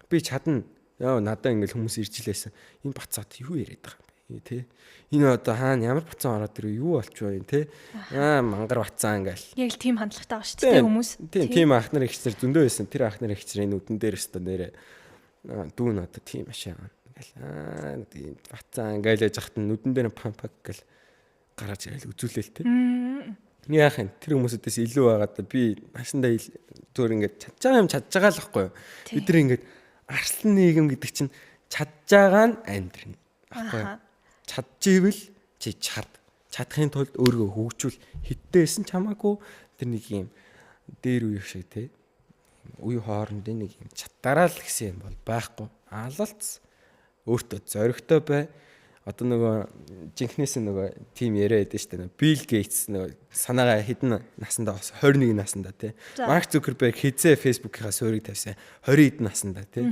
S1: Би чадна. Яа надаа ингээл хүмүүс иржлээсэн. Энэ бацаад юу яриад байгаа юм бэ? Тэ. Энэ одоо хаана ямар бацаа ороод ирв юу болчихвоо юм те. Мангар бацаа ингээл.
S2: Яг л тийм хандлагатай байгаа шүү дээ хүмүүс.
S1: Тийм ахнар ихчээр зөндөө байсан. Тэр ахнар ихчээр энэ үдэн дээр өстө нэрэ дүүн одоо тийм ашаа. гэл тийм бацаа ингээл яж хахад нүдэн дээр пампак гэл гаргаж ирэл үзүүлээл те. Яах юм тэр хүмүүсээс илүү байгаад би машиндаа зүгээр ингээд чадж байгаа юм чадж байгаа л байхгүй юу. Бид нар ингээд арслан нийгэм гэдэг чинь чадж байгаа нь амьдрна байхгүй юу. Чадчихвэл чи чадахын тулд өөрийгөө хөгжүүл хиттэйсэн ч хамаагүй тэр нэг юм дээр үеих шиг те үе хоорондын нэг юм чаддараа л гэсэн юм бол байхгүй. Алалц өөртөө зоригтой бай. Одоо нөгөө жинхнээс нөгөө тим яриа байдаг шүү дээ. Билл Гейтс нөгөө санаагаа хэдэн наснда 21 наснда тий. Марк Зукерберг хизээ Facebook-ийнхаа суурийг тавьсан 20 наснда тий.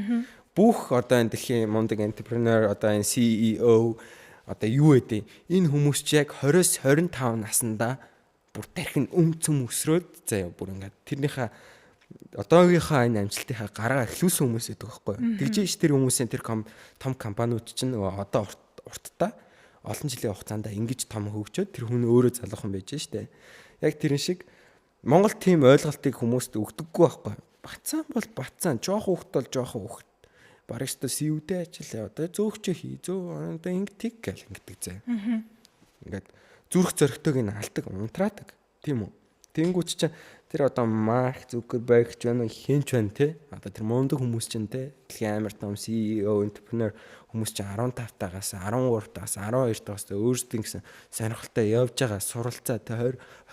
S1: Бүх одоо энэ дэлхийн мундаг entrepreneur одоо энэ CEO одоо юу гэдэг энэ хүмүүс ч яг 20-с 25 наснда бүр тархин өмцөм өсрөөд заяа бүр ингээд тэрнийхээ одоогийнхаа энэ амжилтынхаа гараа эхлүүлсэн хүмүүс байдаг байхгүй юу. Тэгжээч тэр хүмүүсийн тэр том компаниуд чинь нөгөө одоо уртдаа олон жилийн хугацаанд ингэж том хөгжөөд тэр хүн өөрөө залуухан байж штэ. Яг тэрэн шиг Монгол тийм ойлголтыг хүмүүст өгдөггүй байхгүй. Бацаан бол бацаан, жоох хүүхэд бол жоох хүүхэд. Барагчтай сивдээ ажиллаа. Одоо зөөгчөө хий, зөө одоо ингэдэг гэл ингэдэг заяа. Ингээд зүрх зоригтойг нь алдаг, унтраадаг. Тийм үү? Тэнгүүч чинь тэр одоо Марк Зукерберг ч байна уу хинч байна те. Одоо тэр мундаг хүмүүс чинь те. Дэлхийн амар том CEO, entrepreneur хүмүүс чинь 15-таагаас 13-таагаас 12-таагаас өөрсдийн гэсэн сонирхолтой явж байгаа суралцаа те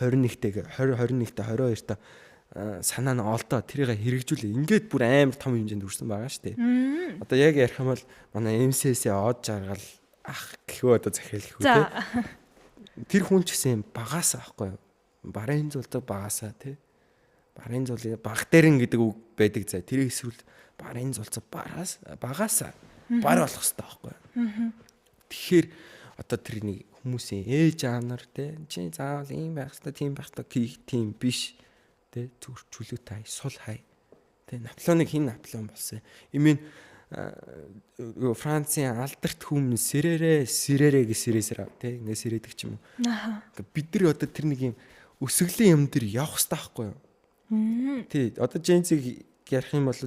S1: 21-тэй 22-та санаа нь олдоо тэрийг хэрэгжүүлээ. Ингээд бүр амар том хэмжээнд үрсэн байгаа шүү дээ. Одоо яг ярих юм бол манай MCS-ээ од жаргал ах гэхөө одоо захиалах үү те. Тэр хүн ч гэсэн багаасаа аахгүй юу. Барын зулдаг багаасаа тий. Барын зул баг дээрэн гэдэг үг байдаг заа. Тэр эсвэл барын зулцаа багаасаа бар болох хэрэгтэй байхгүй юу. Тэгэхээр одоо тэр нэг хүмүүсийн ээж аав нар тий чи заавал ийм байх хэрэгтэй, тийм байх хэрэгтэй, тийм биш тий зүр чөлөө тай, сул хай. Тий Наполеоныг хин Наполеон болсон. Имэн Францын алдарт хүмүүс сэрэрэ гэж сэрээсэр тий ингэ сэрээдэг ч юм уу. Бид нар одоо тэр нэг юм өсгөлийн юм дээр явах хэрэгтэй байхгүй юу? Тий, одоо Gen-Z ярих юм бол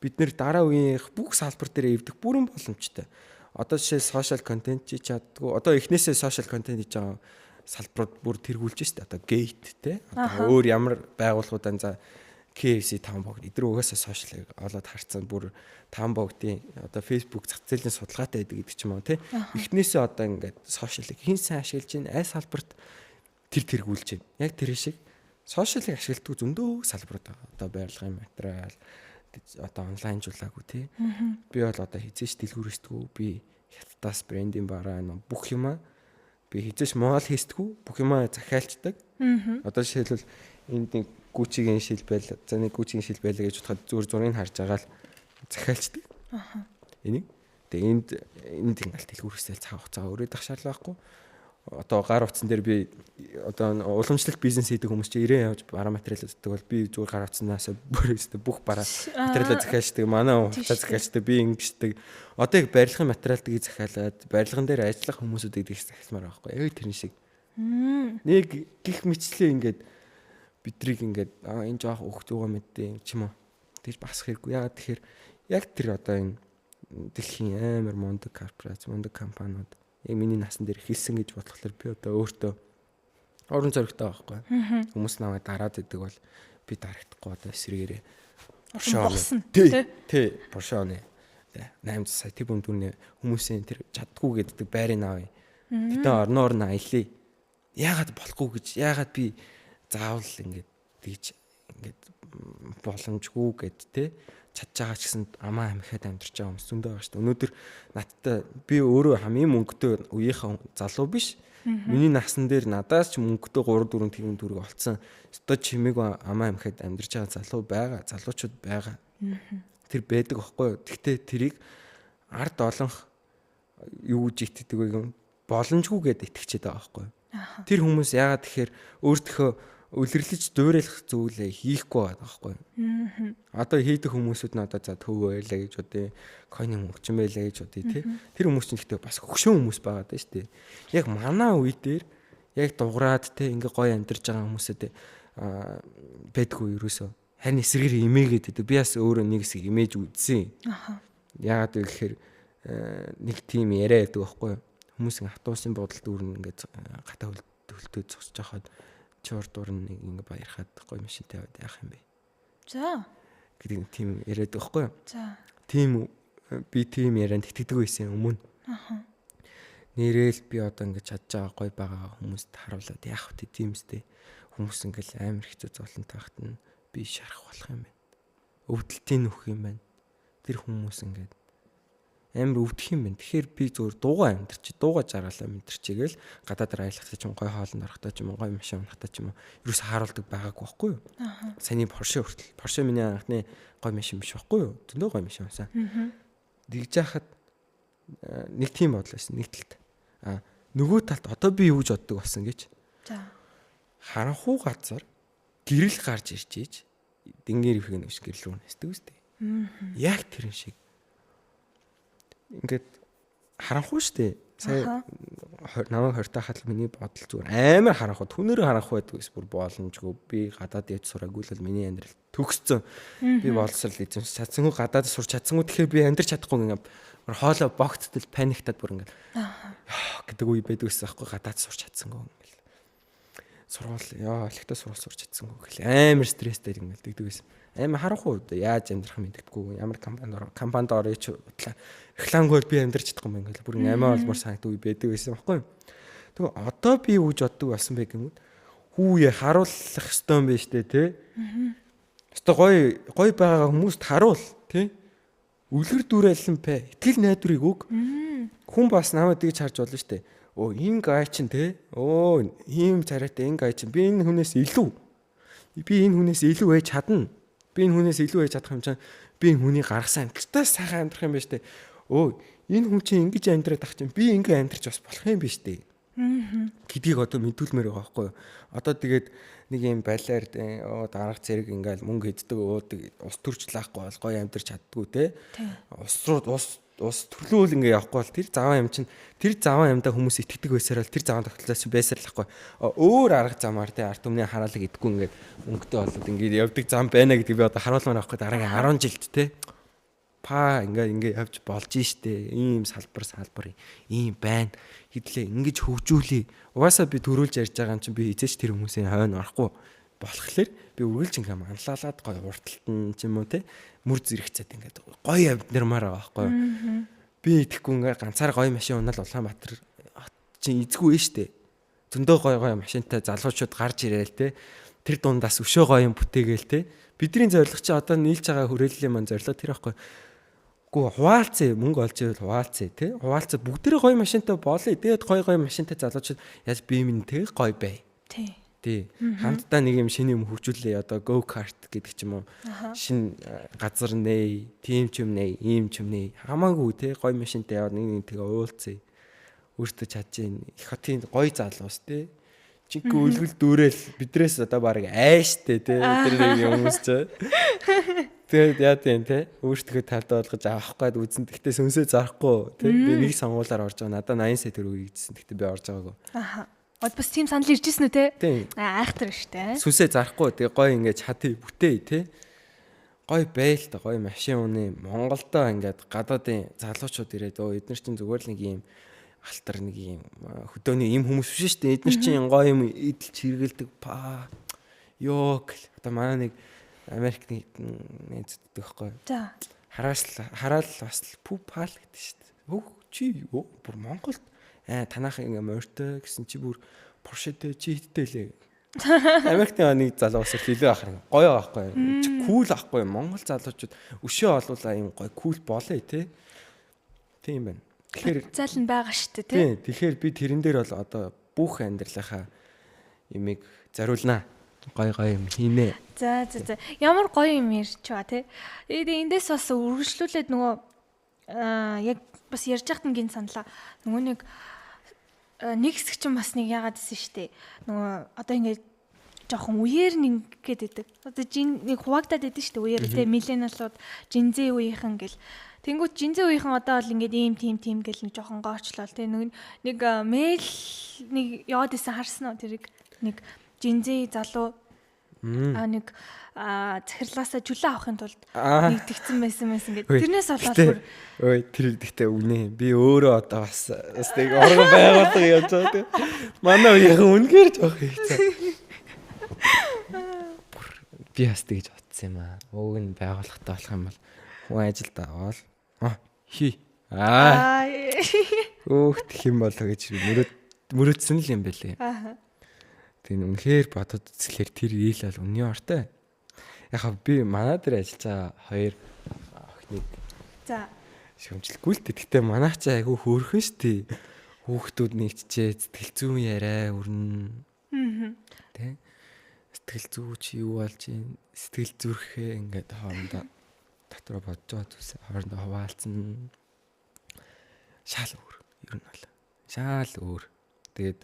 S1: бид нэр дараа үеийнх бүх салбар дээр эвдэх бүрэн боломжтой. Одоо жишээ social content чи чаддгүй. Одоо эхнээсээ social content хийж байгаа салбарууд бүр тэргүүлж штэ. Одоо Gate те. Одоо өөр ямар байгууллагуудаа за KFC 5 богд эдгээр угаасаа social олоод харцсан бүр 5 богдын одоо Facebook зах зээлийн судалгаатай байдаг гэдэг ч юм уу те. Эхнээсээ одоо ингээд social-ыг хэн сайн ашиглаж байна? Аль салбарт тэр тэргүүлж байна. Яг тэр шиг сошиалыг ашигладаг зөндөө салбарууд байгаа. Одоо барилгын материал, одоо онлайнжуулаагүй тий. Би бол одоо хизээш дэлгүүрсдэггүй. Би хятадаас брендинг бараа бүх юмаа би хизээш Монгол хийсдэггүй. Бүх юмаа захиалцдаг. Одоо жишээлбэл энд нэг Gucci-гийн шилбэл, за нэг Gucci-гийн шилбэлээ гэж бодоход зургийг харж байгаа л захиалцдаг. Энийг. Тэгээ энд ингээл дэлгүүрсэл цаг хугацаа өрөөдөх шаардлага байхгүй. Одоо гар утсан дээр би одоо уламжлалт бизнес хийдэг хүмүүс чинь ирээ явж бараа материал үздэг бол би зүгээр гар утснаас бүх бараа материалаа захиалчдаг. Манай хугацаа захиалчдаг. Би ингэждэг. Одоо яг барилгын материалтыг захиалаад барилган дээр ажиллах хүмүүсүүдийг их захиалмаар байхгүй. Яг тэрэн шиг. Нэг гих мэтлээ ингээд бидрийг ингээд энэ жоох өгтөгөө мэддэг ч юм уу. Тэгж бас хэрэггүй. Ягаад тэгэхээр яг тэр одоо энэ дэлхийн амар мундаг корпорац, мундаг компаниуд яг миний насан дээр хэлсэн гэж бодлохлоор би одоо өөртөө орон зоригтой байхгүй. Хүмүүс намайг дараад идэг бол би дарагдахгүй одоо эсрэгээрээ Поршоо. Тий, Поршооны 800 сая тэбүн дүрний хүмүүсийн тэр чаддгүй гэдэг байрыг авъя. Гэтэ орноор нь аялье. Яагаад болохгүй гэж яагаад би заавал ингэж тийж ингэж боломжгүй гэд те чадж байгаа ч гэсэн амаа амихад амьдарч байгаа хүмүүс зөндөө байгаа шүү дээ. Өнөөдөр надтай би өөрөө хамгийн мөнгөтэй үеийнхэн залуу биш. Миний насан дээр надаас ч мөнгөтэй 3-4 тэрбум төгрөг олцсон. Одоо чимээг амаа амихад амьдарч байгаа залуу байгаа, залуучууд байгаа. Тэр байдаг байхгүй юу? Гэхдээ тэрийг ард олонх юу гэж итгэдэг вэ гэвэл боломжгүй гэдээ итгэчихэд байгаа байхгүй юу? Тэр хүмүүс яагаад тэгэхээр өөртөө үлэрлэж дуурайлах зүйлээ хийхгүй байгаа байхгүй юу? Одоо хийдэг хүмүүсүүд нь одоо за төв байлаа гэж бодъё. Койны мөнгөчн байлаа гэж бодъё тий. Тэр хүмүүс чинь гэхдээ бас хөгшөө хүмүүс байгаа даа шүү дээ. Яг манай үе дээр яг дуграад тий ингээ гоё амьдарч байгаа хүмүүсэд байдгүй ерөөсөө. Харин эсрэгээр имээгээд байдаг. Би бас өөрөө нэг хэсэг имээж үзсэн. Яагаад вэ гэхээр нэг тийм яриа байдаг байхгүй юу? Хүмүүс автобусын буудалд дүүрэн ингээд гата хөлтөө зогсож байхад чуур дурн нэг ингээд баярхаад гоё машинтай яваад яах юм бэ?
S2: За.
S1: гэдэг тийм яриад байхгүй юу?
S2: За.
S1: Тийм би тийм ярианд итгэдэг байсан өмнө.
S2: Аха.
S1: Нэрэл би одоо ингээд чадж байгаа гоё байгаа хүмүүст харуулад яах вэ тийм үстэй. Хүмүүс ингээд амар хэцүү зовлон тахт нь би шарах болох юм байна. Өвдөлтийн нөх юм байна. Тэр хүмүүс ингээд амар өвдөх юм байна. Тэгэхээр би зөвөр дуугаа амьдэрч, дуугаа жаргалаа мэдэрчээгээл гадаад айлхтаа ч юм гой хоолнд орохтаа ч юм гой машин унахтаа ч юм ерөөс харуулдаг байгаагүй байхгүй юу? Аа. Саний Porsche хүртэл. Porsche миний анхны гой машин биш байхгүй юу? Зөндөө гой машин байсан. Аа. Дигж яхад нэг тийм бодол байсан нэг талд. Нөгөө талд одоо би юу гэж боддог болсон гэж.
S2: За.
S1: Харанхуй газар гэрэл гарч ирж ийж дингээр их нэгш гэрэл рүү нэсдэг үстэй. Яг тэрэн шиг. Ингээд харанхуй штэ. Сая намайг хортохад миний бодол зүгээр амар харанхуй, түнээр харанхуй байдаг ус бүр боломжгүй. Би гадаад явж сураагүй л миний амьдрал төгсцөн. Би боловсрал эзэн чадсангүй гадаад сурч чадсангүй тэгэхээр би амьдрч чадахгүй ингээд хоолой богцтол паниктаад бүр ингээд гэдэг үе байдаг ус аахгүй гадаад сурч чадсангүй ингээд. Сургууль эхлээд сургууль сурч чадсангүй гэл амар стресстэй ингээд дэгдэг байсан. Амар харанхуй яаж амьдрах мэддэггүй ямар компанид орё ч рекламгүй би амьдрч чадахгүй юм ингээд бүр амар олмор санагддаг үе байдаг байсан байхгүй юу. Тэгээ одоо би юу гэж боддог болсон бэ гэмүүд хүүе харуулах ёстой юм байна штэ тий. Өстой гоё байгаа хүмүүст харуул тий. Үлгэр дүүрэлэн пэ итгэл найдварыг өг. Хүн бас намайг тэгж харж болно штэ. Энэ гай чин тий. Ийм царайтай энэ гай чин би энэ хүнээс илүү. Би энэ хүнээс илүү ээж чадна. Би энэ хүнээс илүү ээж чадах юм чинь би энэ хүний гаргасан амьдралтай сайхан амьдрах юм байна штэ. Энэ хүн чинь ингэж амьдраад ах чинь би ингэ амьдрч бас болох юм байна штэ. Гэдгийг одоо мэдүүлмээр байгаа байхгүй юу. Одоо тэгээд нэг юм балиар дараах зэрэг ингээл мөнгө хэддэг ус төрч лаахгүй бол гоё амьдрч чаддгүй те. Ус төрлөөл ингээ явахгүй бол тэр заван юм чинь тэр заван юмдаа хүмүүс итгэдэг байсаар л тэр заван тогтлоос байсаар л ахгүй. Өөр арга замаар те арт өмнө хараалаг идэхгүй ингээ өнгөтэй болоод ингээ явдаг зам байна гэдгийг би одоо харуулмаар авахгүй дараагийн 10 жилд те. Ингээ явж болж штэ. Ийм салбар ийм байна. Хэдлээ ингэж хөгжүүлээ. Угаасаа би төрүүлж ярьж байгаа юм чинь би эзэж тэр хүмүүсийн хойно орохгүй болохлээр би үргэлж ингээ манлайлаад гоё урталтан ч юм уу те мөр зэрэгцээд ингээ гоё амднармаар байгаа байхгүй юу. Би итгэхгүй ингээ ганцаар гоё машин унаал Улаанбаатар чинь эзгүй ээ штэ. Зөндөө гоё машинтай залуучууд гарч ирээл те тэр дундаас өшөө гоё юм бүтээгээл те бидний зорилго чи одоо нийлж байгаа хүрээллийн маань зорилго тэр байхгүй. Гүү хуваалцээ мөнгө олж ивэл хуваалцээ тий. Хуваалцаа бүгдээрээ гоё машинтай болоо. Тэгээд гоё машинтай залуучууд яаж бие минь тэг гоё бай. Тий. Хамтдаа нэг юм шинэ юм хөгжүүлээ. Одоо go kart гэдэг ч юм уу. Шинэ газар нээ, тийм ч юм нээ, ийм ч юм нээ. Хамаагүй тий гоё машинтай яваад нэг тэгээ уулзъя. Өөртөө чадчих. Их хотын гоё залуус тий. Чиг үлгэл дүүрэл бидрээс одоо баг айштэй тий. Тэр нэг хүмүүс ч. Тэгээд яа тийм те өөртөө талдаа болгож авах гээд үзэн. Тэгтээ сүнсээ зарахгүй те би нэг сонгуулаар орж байгаа. Надаа 80 сая төгрөг ийдсэн. Тэгтээ би орж байгаагүй. Аха.
S2: Бас тийм санал ирж ирсэн үү те? Айхтар штэ.
S1: Сүнсээ зарахгүй тэгээ гоё ингээд хатыг бүтээ те. Гоё байл та гоё машин үнэ. Монголдоо ингээд гадаадын залуучууд ирээд эдгээр чинь зүгээр л нэг юм алтар нэг юм хөдөөний юм хүмүүс биш штэ. Эдгээр чинь гоё юм идэлж хэрэгэлдэг па. Ёо гэл. Одоо манай нэг Америкний нэздэг байхгүй. За. Хараал бас пупал гэдэг шүү дээ. Чи бүр Монголд танах ингээ морьтой гэсэн чи бүр Поршетэй чи хиттэй лээ. Америкийн нэг залуу бас илүү ахар гоё байхгүй. Чи кул ахгүй. Монгол залуучууд өшөө олуулаа юм гоё кул болоо тий. Тийм байна. Тэгэхээр
S2: зал нь байгаа шүү дээ тий.
S1: Тэгэхээр би тэрэн дээр бол одоо бүх амьдралынхаа имийг зориулнаа. Гоё юм хийнэ.
S2: За. Ямар гоё юм ярьж байгаа те. Эндээс бас үргэлжлүүлээд нөгөө яг бас ярьж байхад нь гин саналаа. Нөгөө нэг хэсэг чинь бас нэг яагаад гэсэн штэ. Нөгөө одоо ингээд жоохон үеэр нэгээд идэг. Одоо нэг хуваагдаад идэв штэ үеэр те миллениалууд жинзээ үеийнхэн гэл. Тэнгүүт жинзээ үеийнхэн одоо бол ингээд ийм тийм гэл нэг жоохон гоочлол те нэг мэйл нэг яваад исэн харсан уу тэрийг нэг жинзээ залуу Нэг захирлаасаа жүлээ авахын тулд нэгтгэсэн байсан гэдэг.
S1: Ой,
S2: Тэрнээс болоод
S1: Ой тэр ихтэй үнэ. Би өөрөө одоо бас нэг орго байгуулга яаж байгаа тийм. Манай үеийнхэн үнэхээр жоох хийцээ. Би бас тэгж бодсон юм аа. Ууг нь байгууллагатай болох юм бол хүн ажилд аваад хий. Өөх юм болоо гэж мөрөөдсөн л юм байлээ. Тийм үнэхээр бодод үзэхлээр тэр ийл бол үнний ортой. Яг би манай дээр ажиллаж байгаа хоёр охиныг шүмжлэхгүй л дээ. Гэхдээ манайх ч айгүй хөөрхөн штий. Хүүхдүүд нэгчжээ сэтгэл зүйн яриа өрнө. Тэ? Сэтгэл зүй чи юу болж юм? Сэтгэл зүрхээ ингээд хоорондоо дотроо бодож байгаа зүйлсээ хоорондоо хуваалцсан. Шал өөр. Ер нь бол шал өөр. Тэгээд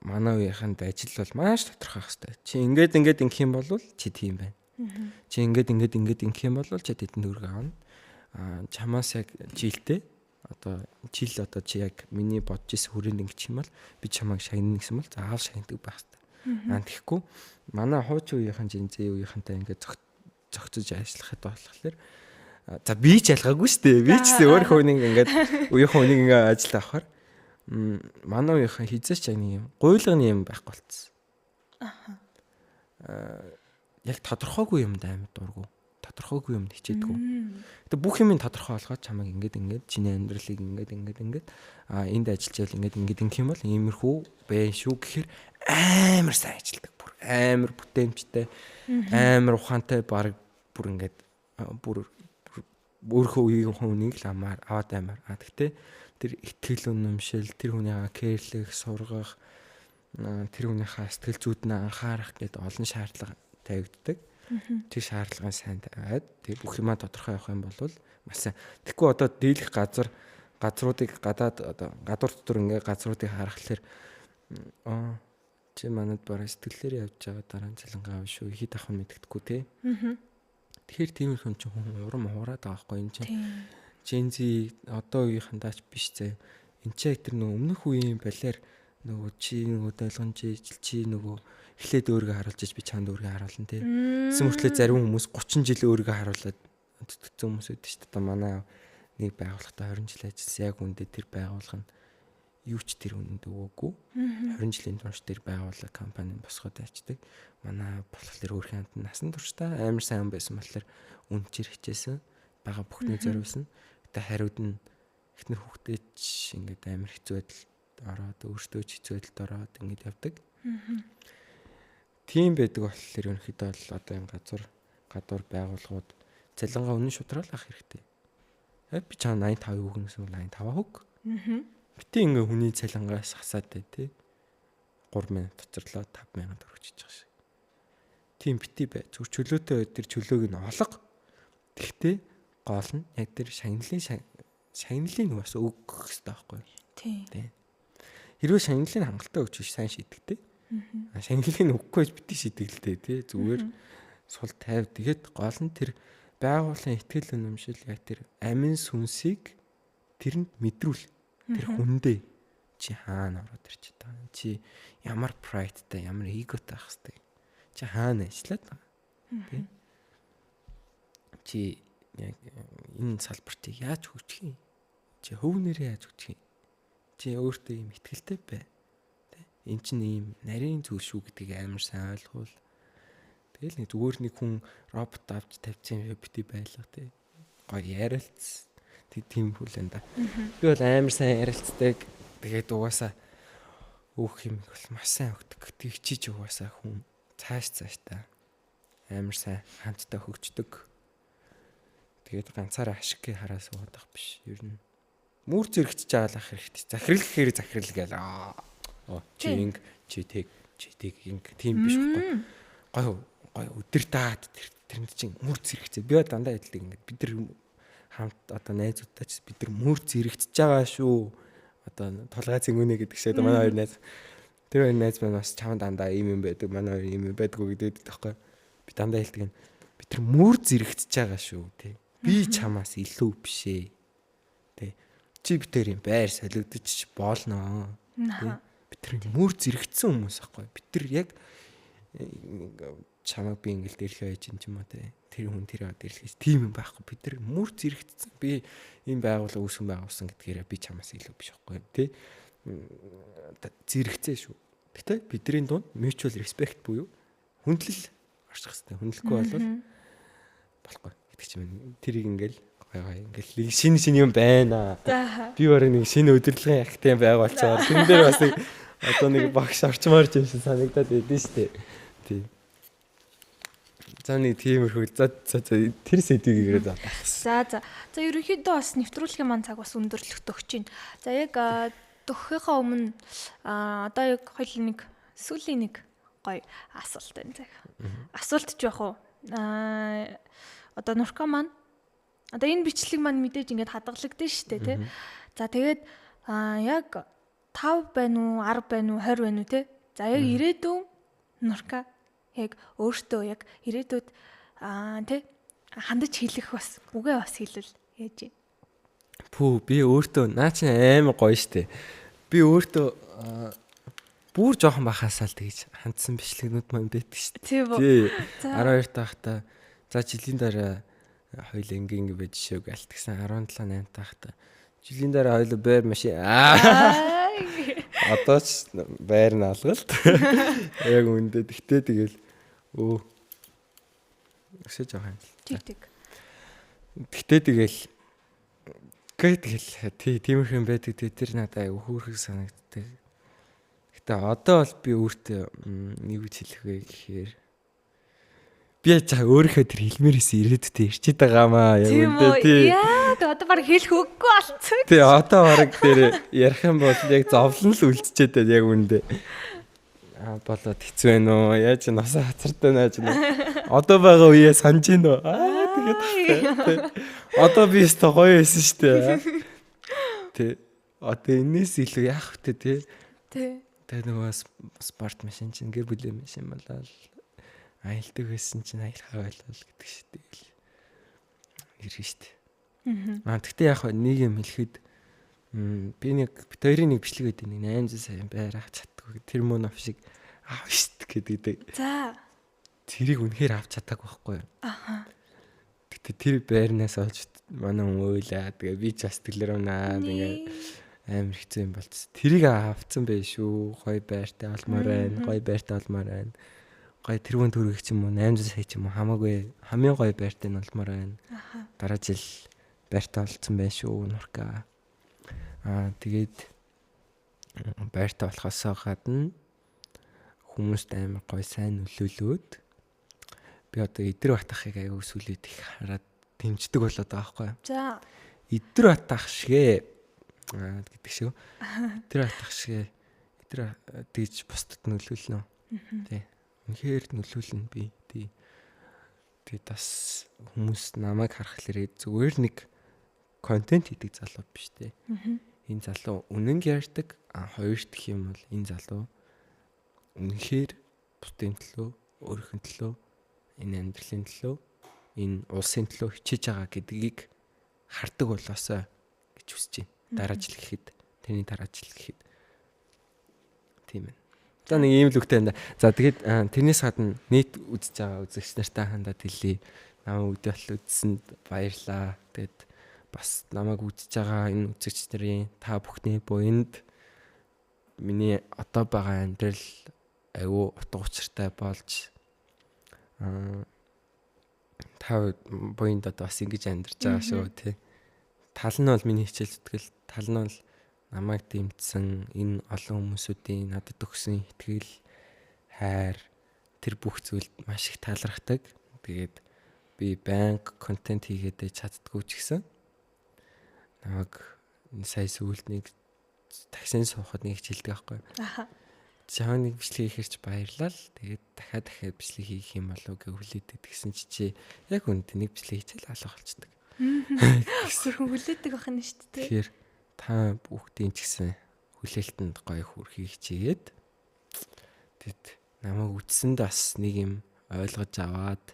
S1: манай үеийнхэнд ажил бол маш тодорхой байх хэрэгтэй. Чи ингээд ингэх юм бол чи тийм байна. Чи ингэх юм бол чи тэдэнд төгрөг аавна. Чамаас яг жилдээ чи яг миний бодож исэн хүрээнд ингэчих юм бол би чамайг шагнана гэсэн бол заавал шагнадаг байх хэрэгтэй. Тэгэхгүй манай хуучин үеийнхэн жинзээ үеийнхэнтэй ингээд зогцож ажиллахад болохоор за би ч ялгаагүй шүү дээ. Би ч гэсэн өөр хүнийг ингээд үеийнхэн хүнийг ингээд ажил авахаар манай үеийнхэн хизээч яг нэг юм гуйлганы юм байхгүй болцсон. Яг тодорхойгүй юмд амар дургу. Тодорхойгүй юмд хичээдэггүй. Гэтэ бүх юм тодорхой болгоод чамайг ингээд чиний амьдралыг ингээд энд ажиллаж байл ингээд ингэх юм бол иймэрхүү бэ шүү гэхээр амар сайн ажилдаг. Бүр амар бүтээмжтэй, амар ухаантай баг бүр ингээд бүр өөрөө үеийн хүнийг л аваад амар. Гэтэ тэр итгэл үнэмшил, тэр хүнийгээ кэрлэх, сургах, тэр хүнийхээ сэтгэл зүйд нь анхаарах гэдэг олон шаардлага тавигддаг. Тэр шаардлагын сайн тавиад тэг бүх юмаа тодорхой явах юм бол маш сайн. Тэгэхгүй одоо дийлэх газруудыг гадаад гадуур дотор ингээ газруудыг харахаар чи манад бараа сэтгэлээр явж байгаа дараа нь цалингаа авна шүү. Ихэд авах нь мэддэхгүй те. Тэгэхээр тийм хүн чинь хүн урам хуураад байгаа байхгүй энэ чинь. Жинзи одоо үеийнхандаач биш зэ. Энд чи тэр нөгөө өмнөх үеийн балиар нөгөө чи нөгөө долгонжиж чи нөгөө эхлээд өөрийгөө харуулж иж би чанд өөрийгөө харуулна те. Тэсэн мөртлөө зарим хүмүүс 30 жил өөрийгөө харуулад төтгцэн хүмүүс үүдэж шүү дээ. Одоо манай нэг байгууллагатай 20 жил ажилласан. Яг үндэ тэр байгууллага нь юу ч тэр үнэнд өгөөгүй. 20 жилийн турш тэр байгууллага компани босгоод ажилладаг. Манай болохоор өөрхийн хамт насан туршдаа амар сайн байсан болохоор үнчээр хичээсэн. Бага бүхний зориулсан. Гэтэ хариуд нь эхнэр хүүхдээч ингээд амар хэцүү байдалд ороод өөртөө ч хэцүү байдалд ороод ингээд явдаг. Тийм байдаг болохоор ерөнхийдөө бол одоо энэ гадуур байгууллагууд цалингаа үнэн шударгаал авах хэрэгтэй. Би чам 85 өгнөс бол 85 хөг. Битээ ингээ хүний цалингаас хасаад бай тээ. 3 минут доторлоо 5000 төгрөж чиж байгаа шиг. Тийм битээ бай. Зүр чөлөөтэй тэр чөлөөг нь олго. Тэгтээ гол нь яг тэр шагналын бас өгөх хэрэгтэй байхгүй юу? Тийм. Хэрвээ шагналыг хангалттай өгч биш сайн шийдэгтэй. Шагналыг өгөхгүй битээ шийдэглэтэй тий. Зүгээр сул тайв. Тэгээд гол нь тэр байгууллагын ихтгэл үнэмшил яг тэр амин сүнсийг тэрэнд мэдрүүл. Тэр хүндээ чи хаана ороод ирж байгаа. Чи ямар прайдтай, ямар эготой ах хэвтэй. Чи хаана ажиллаад байгаа. Тий. Чи яг энэ салбартыг яаж хөгжих юм? Чи хөв нэрээ яаж хөгжих юм? Чи өөртөө ийм ихтгэлтэй бай. Тэ? Энд чинь ийм нарийн зүйл шүү гэдгийг амар сайн ойлгуул. Тэгэл нэг зүгээр нэг хүн робот авч тавьчихсан бити байлга тий. Гоё ярилцсан. Тийм хүлэн да. Би бол амар сайн ярилцдаг. Тэгээд угаасаа өөх юм бол маш сайн өгдөг. Тэгчиж угаасаа хүн цааш та амар сайн хамтдаа хөгждөг. Тэгээд ганцаараа ашиггүй хараа суугаад ах биш. Ер нь мөр зэрэгтж аваалах хэрэгтэй. Захирал гэхээр захирал гээл чи тэг инг тийм биш байхгүй. Гой өдөр таад тэр чинь мөр зэрэгцээ. Би дандаа хэлдэг ингээд бид нар хамт одоо найзуудтай ч бид нар мөр зэрэгцэж байгаа шүү. Одоо толгой цэнгүнэ гэдэг шиг одоо манай хоёр найз. Тэр хоёр найз маань бас чам дандаа ийм юм байдаг. Манай хоёр ийм юм байдгүй гэдэг таахгүй. Би дандаа хэлдэг нь бид нар мөр зэрэгцэж байгаа шүү тий. Би чамаас илүү биш ээ. Тий. Чи битэр юм байр солигдож болно. Тий. Бид нар мөр зэрэгцсэн хүмүүс аахгүй. Бид нар яг чамаг би ингээл дээрлэхээ байж юм уу те. Тэр хүн тэр дээрлэхээс тийм юм байхгүй. Бид нар мөр зэрэгцсэн. Би энэ байгууллага үүсгэн байгуулсан гэдгээрээ би чамаас илүү биш байхгүй тий. Зэрэгцээ шүү. Гэтэ бидний дунд mutual respect буюу хүндлэл орчих хэвээр. Хүндлэхгүй бол болохгүй. Гэдэг чинь тэрийг ингээл гой ингээл шинэ юм байна. Би өөрөө нэг шинэ өдөрлөгөн актив байгуулцаар. Тэн дээр бас нэг одоо нэг багш орчмоор юм шиг санагдаад байдэн штэ. Тий. За нэг тиймэрхүү за тэр сэдвийг ирээд байна.
S2: За ерөнхийдөө бас нэвтрүүлгийн маань цаг бас өндөрлөгт өгч байна. За яг төгөхийнхөө өмнө одоо яг хоёул нэг сүүлийн нэг гоё асуулт байна цаг. Асуулт ч яах вэ? Одоо Нурка маань одоо энэ бичлэг маань мэдээж ингээд хадгалагдсан шүү дээ тий. За тэгээд яг 5 байна уу 10 байна уу 20 байна уу тий. За яг ирээдүйн Нурка яг өөртөө яг ирээдүйд тий хандаж хэлэх бас үгээ бас хэлвэл яаж вэ?
S1: Пүү би өөртөө наа чи амар гоё штэ. Би өөртөө бүр жоохон бахасаа л тэгж хандсан бичлэгнүүд маань байдаг штэ. Тий. 12 таахта за жилийн дараа хоёул ингээ байж шөөг алт гэсэн 17 8 таахта жилийн дараа хоёул байр машин одоо ч байр нь алгалт. Яг үндэ тэгтээ тэгэл өсөж байгаа юм.
S2: Тэг.
S1: Тэгтээ тэгэл тиймэрхүү юм байдаг. Тэр надад аяг хөөрхөг санагддаг. Гэтэ одоо бол би өөртөө нэг үз хэлэх вэ гэхээр би яа өөрийнхөө тэр хэлмээрээс ирээдүйдээ ирчээд байгаамаа. Яг үндэ тий.
S2: Яа одоо баг хэлэх үггүй болцсон.
S1: Тий одоо баг тэр ярих юм бол яг зовлон л үлдчихэд байна яг үндэ. Болоод хэцүү байна уу? Яаж насаа хацартай нааж байна. Одоо байгаа үеэ санаж гин үү? Тэгээд одоо би өстө гоё байсан шүү дээ. Тэ. Одоо энэс илүү яах вэ те?
S2: Тэ.
S1: Тэгээд нөгөө спорт машин чинь гэр бүлийн машин болоод аялдаг байсан чинь аялахаа байлаа гэдэг шүү дээ. Ирнэ шүү дээ. Тэгтээ яг нэг юм хэлэхэд би нэг хоёрын нэг бичлэг өгд нэг 800 сая байр авч чаддгүй. Тэр мөн ав шиг аав штт гэдэг.
S2: За.
S1: Тэрийг үнэхээр авч чадаагүй байхгүй юу?
S2: Аха.
S1: Гэтэ тэр байрнаас олж манай өмөөлээ. Тэгээ би ч бас тэглэр унаад ингээ амар хэцүү юм болчихсон. Тэрийг авцсан байх шүү. Гой байртай олмоор байна. Гой байртай олмоор байна. Гой тэрүүн төрөх ч юм уу 800 сая ч юм уу хамаагүй хамгийн гой байртай нь олмоор байна.
S2: Аха.
S1: Дараа жил байртай олцсон байх шүү Нурка. Тэгээд байртай болохосоо гадна хүмүүст амар гой сайн нөлөөлөөд би одоо Идэр Батахыг аягүй сүлээд их хараад дэмждэг болоод байгаа байхгүй юу?
S2: За.
S1: Идэр Батах шигэ гэдэг шүү. Идэр Батах шигэ Идэр тэгж бусдад нөлөөлнө. Тий. Үнэхээр нөлөөлнө би. Тий. Тэгээд бас хүмүүс намайг харахлаарэ зүгээр нэг контент хийдэг залуу биш тий. Энэ залуу үнэн ярьдаг. Хоёр дахь юм бол энэ залуу үнэхээр бусдын төлөө, өөрийнхөө төлөө, энэ амьдралын төлөө, энэ улсын төлөө хичээж байгаа гэдгийг хардаг болоосоо гэж хүсэж байна. Дараа жил гэхэд, тэрний дараа жил гэхэд. Тийм ээ. За нэг ийм л үгтэй байна. За тэгээд тэрнээс гадна нийт үзэж байгаа үзэгч нартай хандаад хэлье. Намайг үдэ бол үзсэнд баярлаа. Тэгээд бас намайг үзэж байгаа энэ үзэгч нарын та бүхний буйнд миний одоо байгаа амьдрал аюу утга учиртай болж та буйнд одоо бас ингэж амьдарч байгаа шүү тий. Тал нь бол миний хичээл зүтгэл, тал нь бол намайг дэмжсэн энэ олон хүмүүсүүдийн надад өгсөн итгэл, хайр тэр бүх зүйлд маш их талархдаг. Тэгээд би банк контент хийгээд чаддгүй ч гэсэн намайг сая сүүлд нэг таксин суухад нэг хичээлдэг байхгүй.
S2: Аха.
S1: Чаа нэг бичлэг хийхэрч баярлал. Тэгээд дахиад бичлэг хийх юм болов гэж хүлээдэг гэсэн чи яг үнд нэг бичлэг хийчихэл алга болчдөг.
S2: Өөрхөн хүлээдэг байх нь шүү дээ.
S1: Тэгэхээр та бүгдийн ч гэсэн хүлээлтэнд гоё хүрхийг хичээгээд тэгэд намайг үтсэнд бас нэг юм ойлгож аваад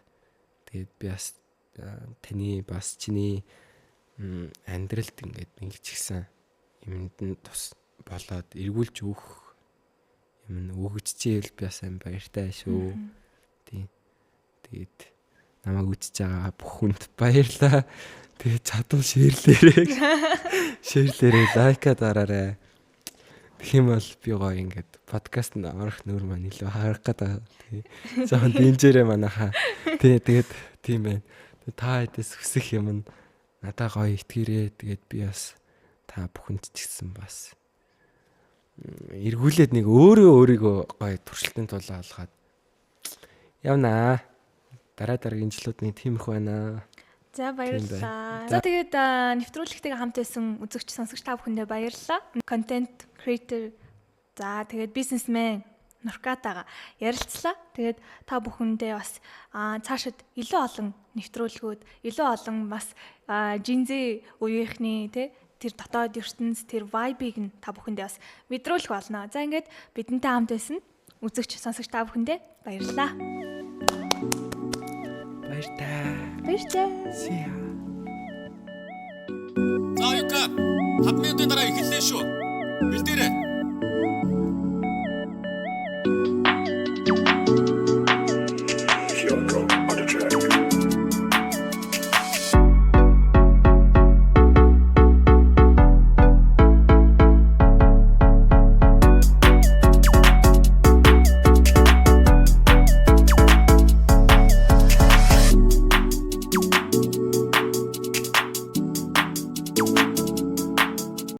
S1: тэгээд би бас таны бас чиний амьдралд ингээд нэг ч гэсэн юмд нь тус болоод эргүүлж өгөх юм өгччихээл би бас амар баяртай шүү. Тийм. Тэгээд намайг үзэж байгаа бүх хүнд баярлаа. Тэгээд чадвал шеэрлээрээ лайка дараарай. Тэгэх юм бол би гоё ингээд подкаст н орох нүүр маань илүү харах гэдэг. Тэгээ жоохон динжээрээ манайхаа. Тэгээд тийм байна. Та хэдээс хүсэх юм надаа гоё итгэрээ. Тэгээд би бас та бүхэнд ч гэсэн бас эргүүлээд нэг өөрийгөө гоё туршилтын тулаа алгаад явнаа. Дараагийн жилүүд нэг тиймэрхүү байна.
S2: За баярлалаа. За тэгээд нэвтрүүлэгтэйгээ хамт байсан үзэгч сонсогч та бүхэндээ баярлалаа. Content creator за тэгээд бизнесмен Нуркатаага ярилцлаа. Тэгээд та бүхэндээ бас цаашид илүү олон нэвтрүүлгүүд, илүү олон бас Gen Z үеийнхний тэр дотоод ертөнц, тэр vibe-ийг нь та бүхэндээ бас мэдрүүлэх болно. За ингээд бидэнтэй хамт байсан үзэгч сонсогч та бүхэндээ баярлалаа. Баярлалаа.
S1: See ya.
S3: За Юка 5 минутын дараа эхэллээ шүү. Бэлдээрэй.